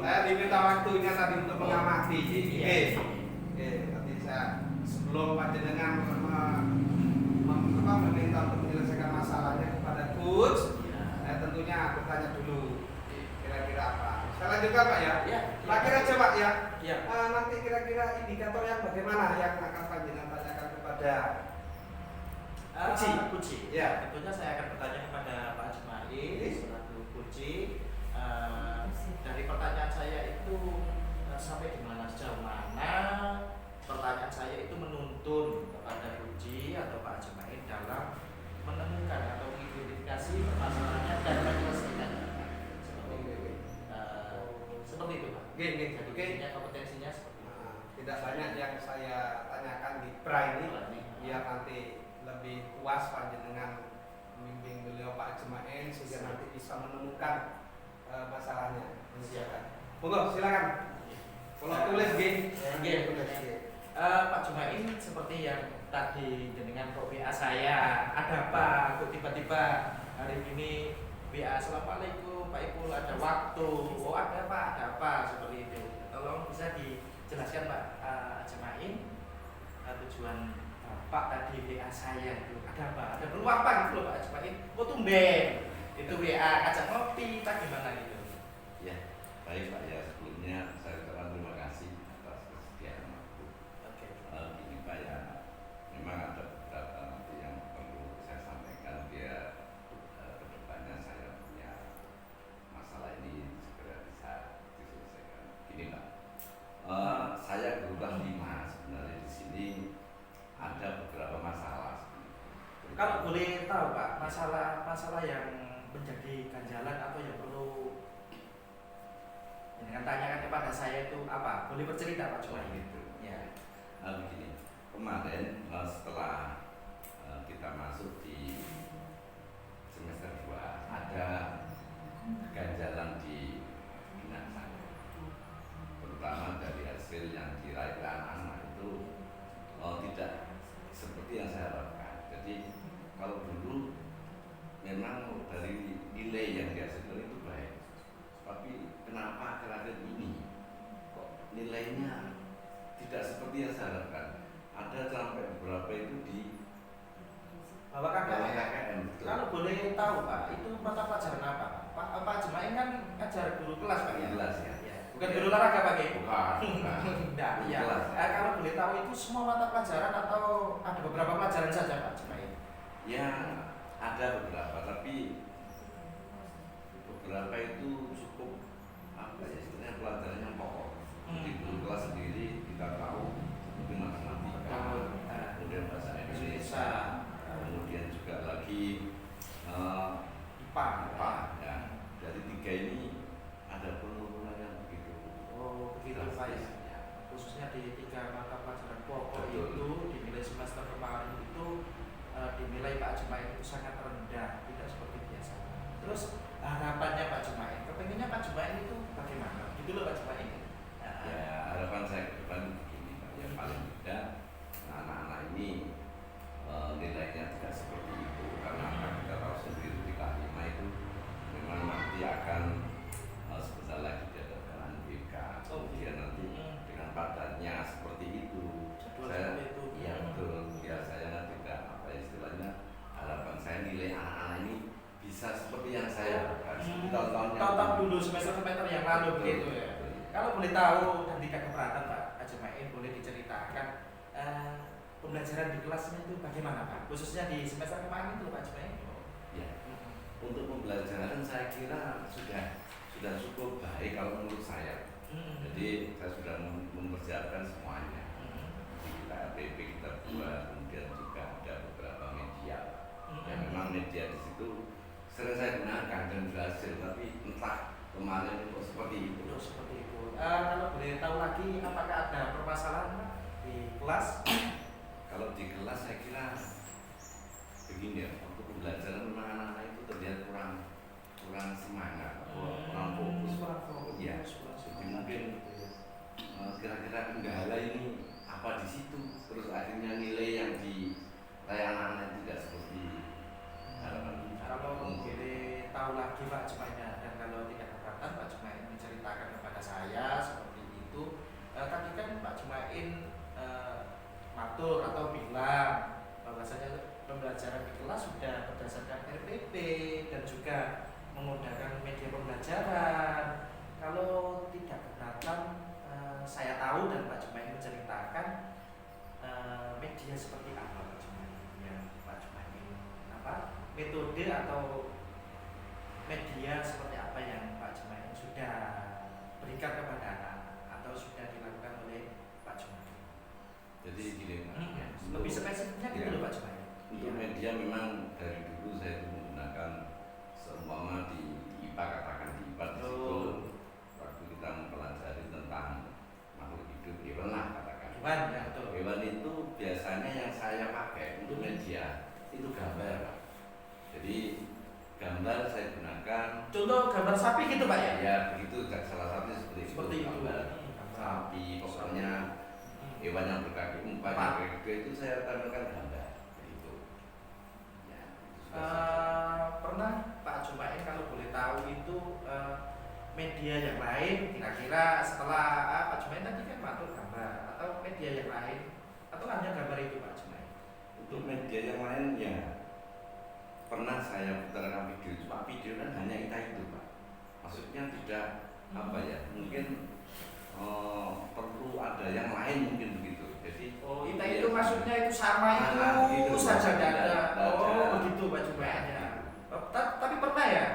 Saya diminta waktunya tadi untuk mengamati. Oke, nanti saya sebelum panjenengan meminta untuk menyelesaikan masalahnya kepada coach, saya tentunya bertanya dulu kira-kira apa. Saya lanjutkan Pak ya. Terakhir aja Pak ya. Nanti kira-kira indikator yang bagaimana yang akan panjenengan tanyakan kepada Kuci. Ya. Tentunya saya akan bertanya kepada Pak Jemail selaku Kuci. Dari pertanyaan saya itu sampai di mana, sejauh mana pertanyaan saya itu menuntun kepada Kuci atau Pak Jemail dalam menemukan atau mengidentifikasi permasalahannya dan menyelesaikannya. Seperti itu Pak. Jadi kompetensinya seperti itu. Tidak banyak yang saya tanyakan di pra ini, biar nanti lebih puas panjenengan membimbing beliau Pak Jemain sehingga nanti bisa menemukan masalahnya. Monggo silakan. Kalau tulis tulis. Pak Jemain seperti yang tadi jenengan kok WA saya, ada apa? Kok tiba-tiba hari ini WA Assalamualaikum Pak Ipul, ada waktu. Oh ada apa? Seperti itu. Tolong bisa dijelaskan Pak Jemain tujuan Pak tadi WA saya itu ada apa? Ada perlu apa gitu loh Pak Jemain? Kok tumben? Itu WA ajak ngopi, tak gimana gitu? Ya, baik Pak ya, sebelumnya saya ucapkan terima kasih atas kesediaan waktu. Ini Pak ya, memang ada beberapa nanti yang perlu saya sampaikan biar kedepannya saya punya masalah ini segera bisa diselesaikan. Gini Pak, saya berubah 5 sebenarnya di sini ada beberapa masalah. Kalau boleh tahu Pak, masalah yang menjadi ganjalan atau yang perlu dengan tanyakan kepada saya itu apa? Boleh bercerita Pak Jemain? Gitu. Ya. begini, kemarin setelah kita masuk di semester 2 ada ganjalan di minat saya, terutama dari hasil yang diraih anak-anak itu tidak seperti yang saya harapkan. Jadi kalau dulu memang dari nilai yang dihasilkan itu baik, tapi kenapa akhir-akhir ini kok nilainya tidak seperti yang saya harapkan? Ada sampai beberapa itu di Bapak KKN. Betul. Kalau boleh tahu Pak, itu mata pelajaran apa Pak Jemain kan ngajar guru kelas Pak ya? Kelas ya. Bukan guru olahraga Pak ya? Bukan. Enggak, iya. Kelas. Kalau boleh tahu itu semua mata pelajaran atau ada beberapa pelajaran saja Pak Jemain? Ya ada beberapa, tapi beberapa itu cukup apa ya istilahnya pelajaran yang pokok. Di guru kelas sendiri kita tahu mungkin matematika, kemudian bahasa Indonesia, kemudian juga lagi IPA ya. Dari 3 ini ada penurunan yang begitu. Oh begitu Pak ya. Khususnya di 3 mata pelajaran pokok Betul. itu dinilai semester kemarin itu dinilai Pak Jemain itu sangat rendah, tidak seperti biasa. Terus harapannya Pak Jemain, kepengennya Pak Jemain itu bagaimana? Gitu loh Pak Jemain. Ya harapan saya ke depan begini Pak, yang paling tidak anak-anak ini nilainya tidak seperti itu, karena kita tahu sendiri di K5 itu memang nanti akan sebentar lagi diadakan UNBK, kemudian nanti dengan padatnya seperti itu. Jadwal Saya seperti itu. iya betul, ya saya tidak apa istilahnya, harapan saya nilai anak-anak ini bisa seperti yang saya harapkan. Tonton dulu semester-semester yang lalu begitu ya. Kalau boleh tahu dan tidak keberatan Pak Jemain, boleh diceritakan pembelajaran di kelasnya itu bagaimana Pak? Khususnya di semester kemarin itu Pak Jemain. Ya. Untuk pembelajaran saya kira sudah cukup baik kalau menurut saya. Jadi saya sudah mempersiapkan semuanya. Jadi kita RPP kita buat, kemudian juga ada beberapa media. Yang memang media di situ sering saya gunakan dan berhasil, tapi entah kemarin kok seperti itu. Seperti itu. Kalau boleh tahu lagi, apakah ada permasalahan Pak di kelas? Kalau di kelas saya kira begini ya, waktu pembelajaran memang anak-anak itu terlihat kurang semangat, kurang fokus. Ya, jadi mungkin kira-kira kendala ini apa di situ, terus akhirnya nilai yang diraih anak-anak tidak seperti harapan kita. Kalau boleh tahu lagi Pak Jemainnya, dan kalau tidak keberatan Pak Jemain menceritakan kepada saya seperti itu. Tadi kan Pak Jemain matur atau bilang bahwasanya pembelajaran di kelas sudah berdasarkan RPP dan juga menggunakan media pembelajaran. Kalau tidak keberatan, saya tahu dan Pak Jemain menceritakan media seperti apa Pak Jemain yang Pak Jemain metode atau media seperti apa yang Pak Jemain sudah berikan kepada anak atau sudah dilakukan oleh Pak Jemain. Jadi gini Pak, Lebih spesifiknya gitu loh Pak Jemain. Untuk media memang dari dulu saya itu menggunakan seumpama di IPA, katakan di IPA di situ waktu kita mempelajari tentang makhluk hidup hewan lah katakan. Hewan ya betul. Hewan itu biasanya yang saya pakai untuk media itu gambar Pak. Jadi gambar saya gunakan. Contoh gambar sapi gitu Pak ya? Ya begitu, salah satunya seperti itu. Gambar sapi, pokoknya hewan yang berkaki 4 yang berkaki itu saya tampilkan gambar begitu. Ya, pernah Pak Jemain kalau boleh tahu itu media yang lain kira-kira setelah Pak Jemain tadi kan matur gambar atau media yang lain atau hanya gambar itu Pak Jemain? Untuk media yang lain ya pernah saya putarkan video, cuma video kan hanya itu Pak. Maksudnya tidak apa ya, mungkin perlu ada yang lain mungkin begitu. Jadi itu maksudnya itu sama itu gitu, saja tidak ada. ada. Begitu Pak Jemain ya. Tapi pernah ya?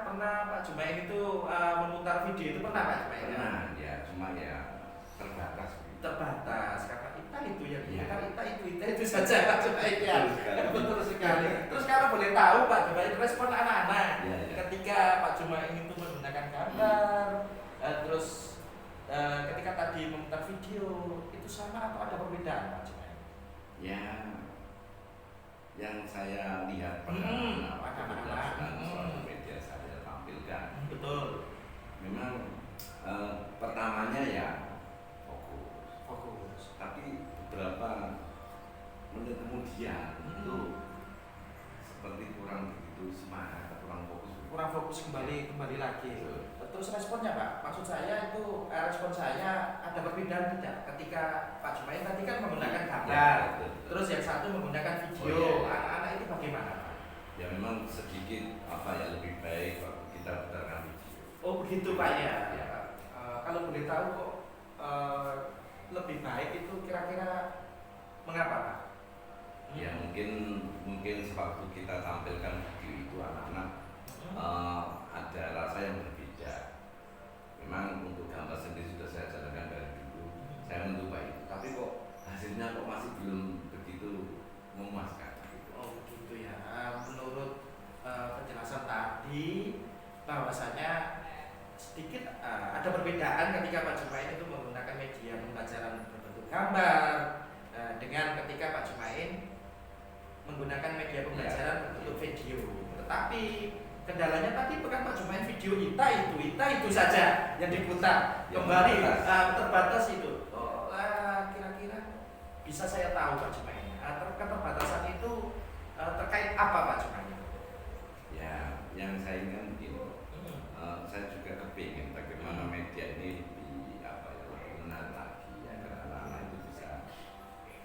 Pernah Pak Jemain itu memutar video itu pernah Pak Jemain? Pernah ya, cuma ya terbatas. Terbatas karena itu yang ya. Karena itu saja Pak Jemain ya. Betul sekali. Terus kalau boleh tahu Pak Jemain respon anak-anak ya. ketika Pak Jemain itu menggunakan gambar terus ketika tadi memutar video itu sama atau ada perbedaan Pak Jumain? Ya, yang saya lihat pada sosial media saya tampilkan, betul. memang pertamanya ya Fokus. tapi beberapa menit kemudian itu seperti kurang begitu semangat, kurang fokus kembali lagi. Betul. Terus responnya Pak, maksud saya itu respon saya ada perbedaan tidak ketika Pak Jumain tadi kan menggunakan gambar, terus yang satu menggunakan video. Anak-anak itu bagaimana Pak? Ya memang sedikit lebih baik waktu kita putarkan video. Oh begitu Pak ya. Kalau boleh tahu kok lebih baik itu kira-kira mengapa Pak? Ya mungkin sewaktu kita tampilkan video itu anak-anak ada rasa yang berbeda. Memang untuk gambar sendiri sudah saya jalankan dari dulu, saya mencoba itu, tapi kok hasilnya kok masih belum begitu memuaskan. Oh begitu ya. Menurut penjelasan tadi bahwasanya sedikit ada perbedaan ketika Pak Jumain itu menggunakan media pembelajaran berbentuk gambar dengan ketika Pak Jumain menggunakan media pembelajaran berbentuk video. Tetapi kendalanya tadi bukan Pak Jumain video itu saja yang diputar kembali terbatas itu. Kira-kira bisa saya tahu Pak Jumain keterbatasan itu terkait apa Pak Jumain? Ya, yang saya inginkan begini, saya juga kepingin bagaimana media ini lebih menarik lagi agar anak-anak itu bisa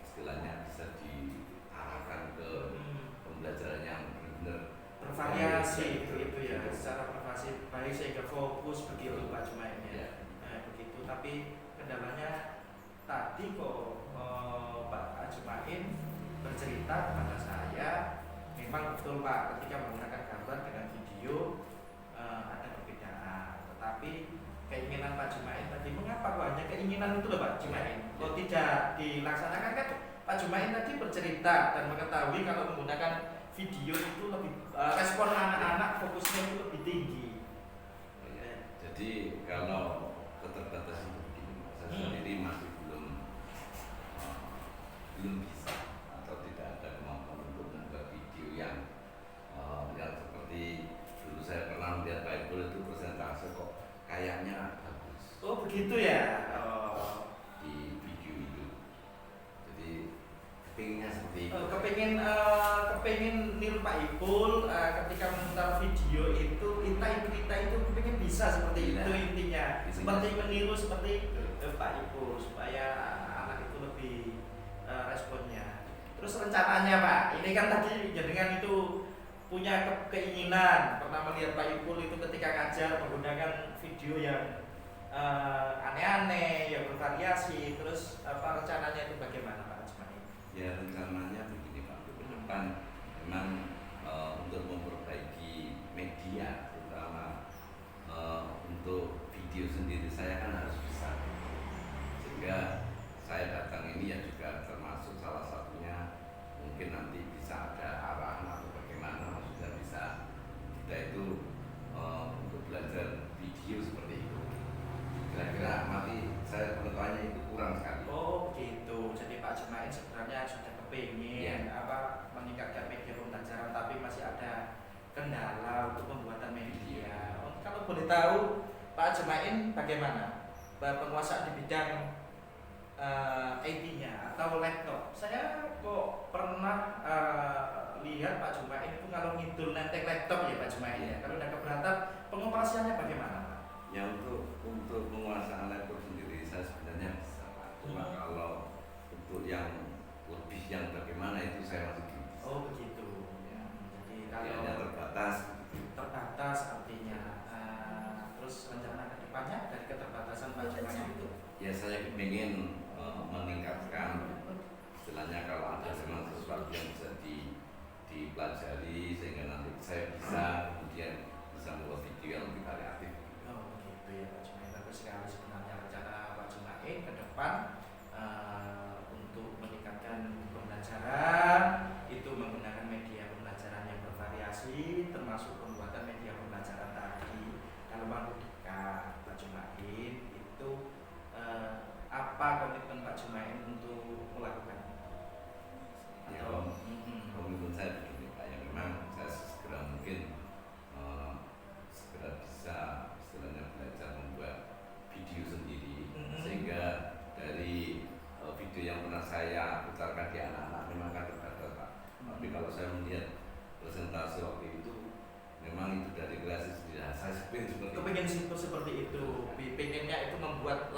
istilahnya bisa diarahkan ke pembelajaran yang benar bervariasi itu ya, secara bervariasi baik sehingga fokus begitu Pak Jumain ya. Begitu, tapi kendalanya tadi kok Pak Jumain bercerita kepada saya memang betul Pak ketika menggunakan gambar dengan video ada perbedaan, tetapi keinginan Pak Jumain tadi mengapa kok hanya keinginan itu loh Pak Jumain kok tidak dilaksanakan kan Pak Jumain tadi bercerita dan mengetahui kalau menggunakan video itu lebih respon anak-anak fokusnya itu lebih tinggi. Jadi kalau keterbatasan itu begini, saya sendiri masih belum bisa atau tidak ada kemampuan untuk membuat video yang seperti dulu saya pernah melihat Bible itu persentase kok kayaknya bagus. Oh begitu ya. Di video itu. Jadi kepinginnya seperti itu. Kepingin niru Pak Ipul ketika memutar video itu kita itu kepingin bisa seperti itu intinya. Seperti meniru seperti Pak Ipul supaya anak itu lebih responnya. Terus rencananya Pak, ini kan tadi jenengan itu punya keinginan pernah melihat Pak Ipul itu ketika ngajar menggunakan video yang aneh-aneh, yang bervariasi. Terus rencananya itu bagaimana Pak Jumain? Ya rencananya begini Pak, ke depan memang untuk memperbaiki media terutama untuk video sendiri saya kan harus bisa, sehingga saya datang ini ya juga termasuk salah satunya mungkin nanti bisa ada arahan atau bagaimana maksudnya bisa kita itu untuk belajar video seperti itu. Kira-kira nanti saya pengetahuannya itu kurang sekali. Oh gitu, jadi Pak Jumain sebenarnya sudah kepingin meningkatkan media pembelajaran tapi masih ada kendala untuk pembuatan media. Kalau boleh tahu Pak Jumain bagaimana penguasaan di bidang IT-nya atau laptop? Saya kok pernah lihat Pak Jumain itu kalau ngidul nenteng laptop ya Pak Jumain ya. Kalau udah keberatan pengoperasiannya bagaimana Pak? Ya untuk penguasaan laptop sendiri saya sebenarnya bisa Pak. Cuma kalau untuk yang lebih yang bagaimana itu saya masih belum bisa. Oh begitu. Ya. Jadi kalau terbatas artinya. Terus rencana kedepannya dari keterbatasan Pak Jumain itu? Ya saya ingin meningkatkan istilahnya kalau ada memang sesuatu yang bisa dipelajari sehingga nanti saya bisa kemudian bisa membuat video yang lebih variatif. Oh begitu ya Pak Jumain, bagus sekali sebenarnya rencana Pak Jumain ke depan untuk meningkatkan pembelajaran itu menggunakan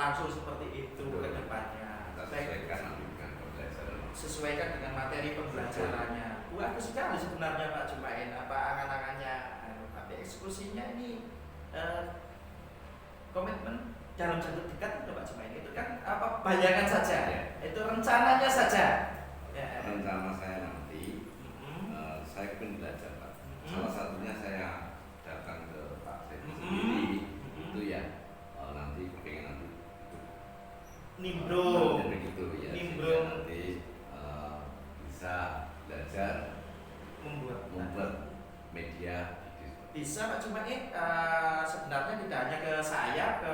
langsung seperti itu ke depannya. Kita sesuaikan nanti dengan pembelajaran. Sesuaikan dengan materi pembelajarannya. Bagus sekali sebenarnya Pak Jumain, apa angan-angannya, tapi eksekusinya ini komitmen dalam jangka dekat itu Pak Jumain itu kan apa bayangan saja, Ya. itu rencananya saja. Ya. Rencana saya nanti, saya ingin belajar Pak. Salah satunya saya datang ke Pak Saiful sendiri, itu ya nanti pengen nanti Nimbrung. begitu ya. Nimbrung. Sehingga nanti bisa belajar membuat media Bisa Pak Jumain, sebenarnya tidak hanya ke saya, ke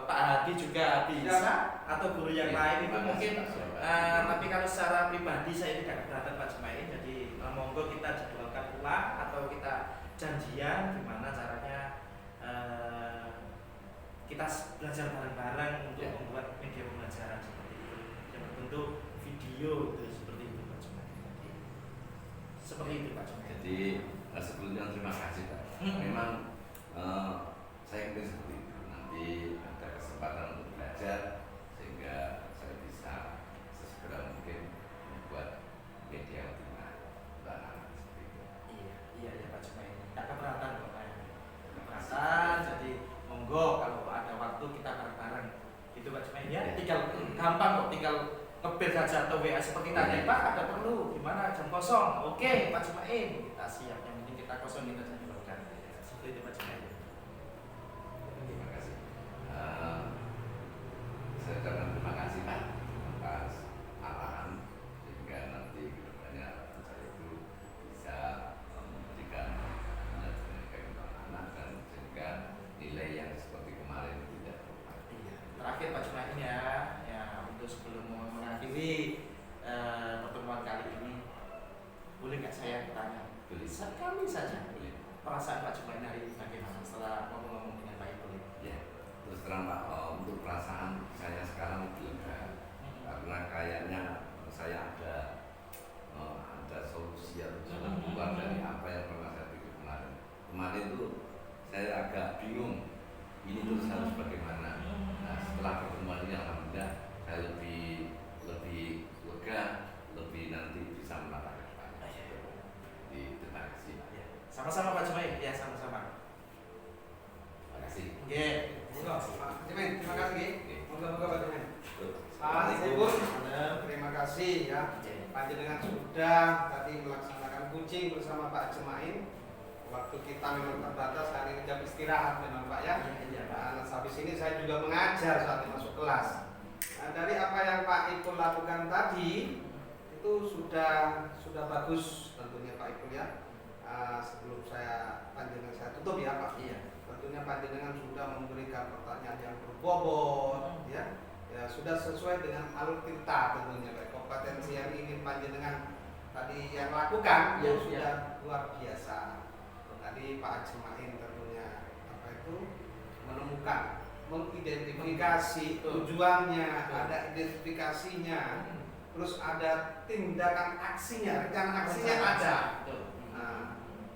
Pak Hadi juga bisa, atau guru yang lain itu mungkin. Tapi kalau secara pribadi saya tidak keberatan Pak Jumain, jadi monggo kita jadwalkan ulang atau kita janjian gimana caranya kita belajar bareng-bareng untuk membuat media pembelajaran seperti itu yang berbentuk video itu seperti itu Pak Jumain. Seperti itu Pak Jumain. Jadi sebelumnya terima kasih Pak. Memang saya ingin seperti itu. Nanti ada kesempatan untuk belajar sehingga saya bisa sesegera mungkin membuat media untuk anak-anak seperti itu. Iya Pak Jumain. Tak keberatan kok Pak. Keberatan, jadi monggo kalau ada waktu kita bareng-bareng. Gitu Pak Jumain ya. Tinggal gampang kok, tinggal ngebel saja atau WA seperti tadi Pak. Ada perlu gimana jam kosong? Oke Pak Jumain, kita siap. Yang penting kita kosong kita jadi program. Seperti itu Pak Jumain. Terima kasih. Saya ucapkan terima kasih Pak atas arahan sehingga nanti kedepannya saya itu bisa memberikan pelajaran untuk anak dan sehingga nilai yang seperti kemarin tidak berubah. Iya. Terakhir Pak Jumain ya untuk sebelum mengakhiri pertemuan kali ini, boleh nggak saya bertanya? Boleh. Sekali saja. Boleh. Perasaan Pak Jumain hari ini bagaimana setelah ngomong-ngomong dengan Pak Ibu? Ya, terus terang Pak, untuk perasaan saya sekarang lega karena kayaknya saya ada solusi atau jalan keluar dari apa yang pernah saya pikir kemarin. Kemarin itu saya agak bingung ini terus harus bagaimana. Nah, setelah pertemuan ini alhamdulillah saya lebih lega, lebih nanti bisa menatap ke depan. Terima kasih. Sama-sama Pak Jumain, ya sama-sama. Terima kasih. Oke. Monggo Pak Jimin, terima kasih. Monggo Pak Jimin. Pak Assalamualaikum. Saiful, terima kasih ya. Panjenengan sudah tadi melaksanakan kucing bersama Pak Jumain. Waktu kita memang terbatas, hari ini jam istirahat memang Pak ya. Iya. Nah, habis ini saya juga mengajar saat masuk kelas. Nah, dari apa yang Pak Ipul lakukan tadi itu sudah bagus tentunya Pak Ipul ya. Sebelum panjenengan saya tutup ya Pak. Iya. Tentunya panjenengan sudah memberikan pertanyaan yang berbobot ya. Ya sudah sesuai dengan alur kita tentunya Pak. Kompetensi yang ingin panjenengan tadi yang lakukan Ya, itu sudah luar biasa. Tadi Pak Jumain tentunya apa itu menemukan, mengidentifikasi tujuannya, ada identifikasinya, terus ada tindakan aksinya, rencana aksinya ada. Nah,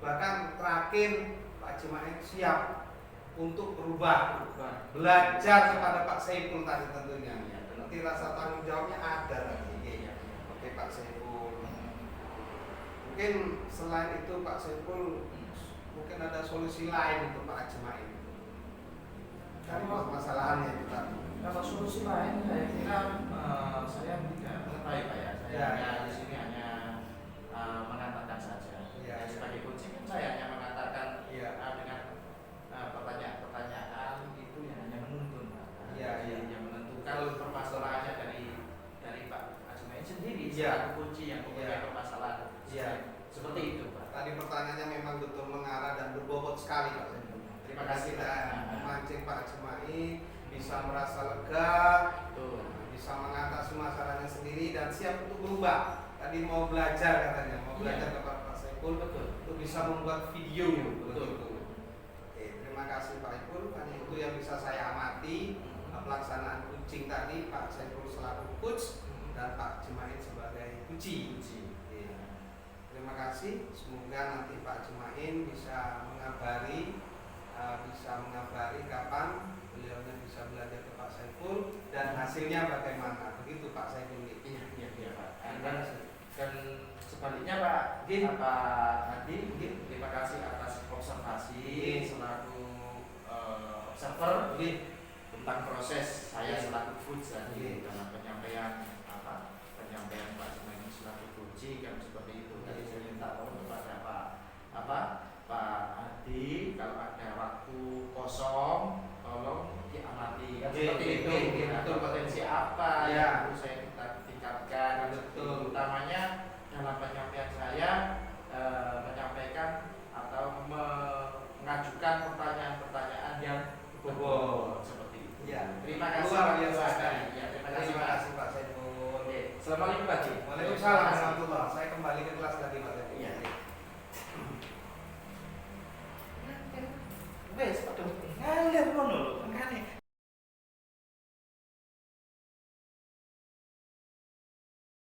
bahkan terakhir Pak Jumain siap untuk berubah, belajar kepada Pak Saiful tadi tentunya. Nanti rasa tanggung jawabnya ada lagi. Oke Pak Saiful. Mungkin selain itu Pak Saiful mungkin ada solusi lain untuk Pak Jumain. Dari permasalahannya itu tadi. Kalau solusi lain saya kira saya tidak mengetahui Pak ya. Saya hanya di sini hanya mengatakan saja. Ya, sebagai coaching kan saya hanya mengatakan dengan pertanyaan-pertanyaan itu yang hanya menuntun Pak. Yang menentukan permasalahannya dari Pak Jumain sendiri. Sebagai coaching yang mempunyai permasalahan. Seperti itu Pak. Tadi pertanyaannya memang betul mengarah dan berbobot sekali Pak. Terima kasih kita Pak. memancing Pak Jumain bisa merasa lega, bisa mengatasi masalahnya sendiri dan siap untuk berubah. Tadi mau belajar katanya, mau belajar kepada Pak Saiful untuk bisa membuat video. Betul. Oke, terima kasih Pak Saiful. Hanya itu yang bisa saya amati pelaksanaan coaching tadi Pak Saiful selaku coach dan Pak Jumain sebagai coaching. Terima kasih. Semoga nanti Pak Jumain bisa mengabari kapan beliaunya bisa belajar ke Pak Saiful dan hasilnya bagaimana. Begitu Pak Saiful. Iya Pak. Dan sebaliknya Pak, Pak Hadi, terima kasih atas observasi selaku observer tentang proses saya selaku coach tadi dalam penyampaian penyampaian Pak Jumaidi selaku coach kan seperti itu. Tadi saya minta tolong kepada Pak Hadi, kalau ada waktu kosong tolong diamati kan seperti itu. Betul, potensi apa yang perlu saya tingkatkan, betul. Utamanya dalam penyampaian saya menyampaikan atau mengajukan pertanyaan-pertanyaan yang bobot seperti itu. Ya. Terima kasih. Luar biasa. Ya, terima kasih Pak Saiful. Assalamualaikum Pak Ji. Waalaikumsalam warahmatullahi. Saya kembali ke kelas tadi Pak Saiful. Iya. Wes, aduh, ngalir ngono.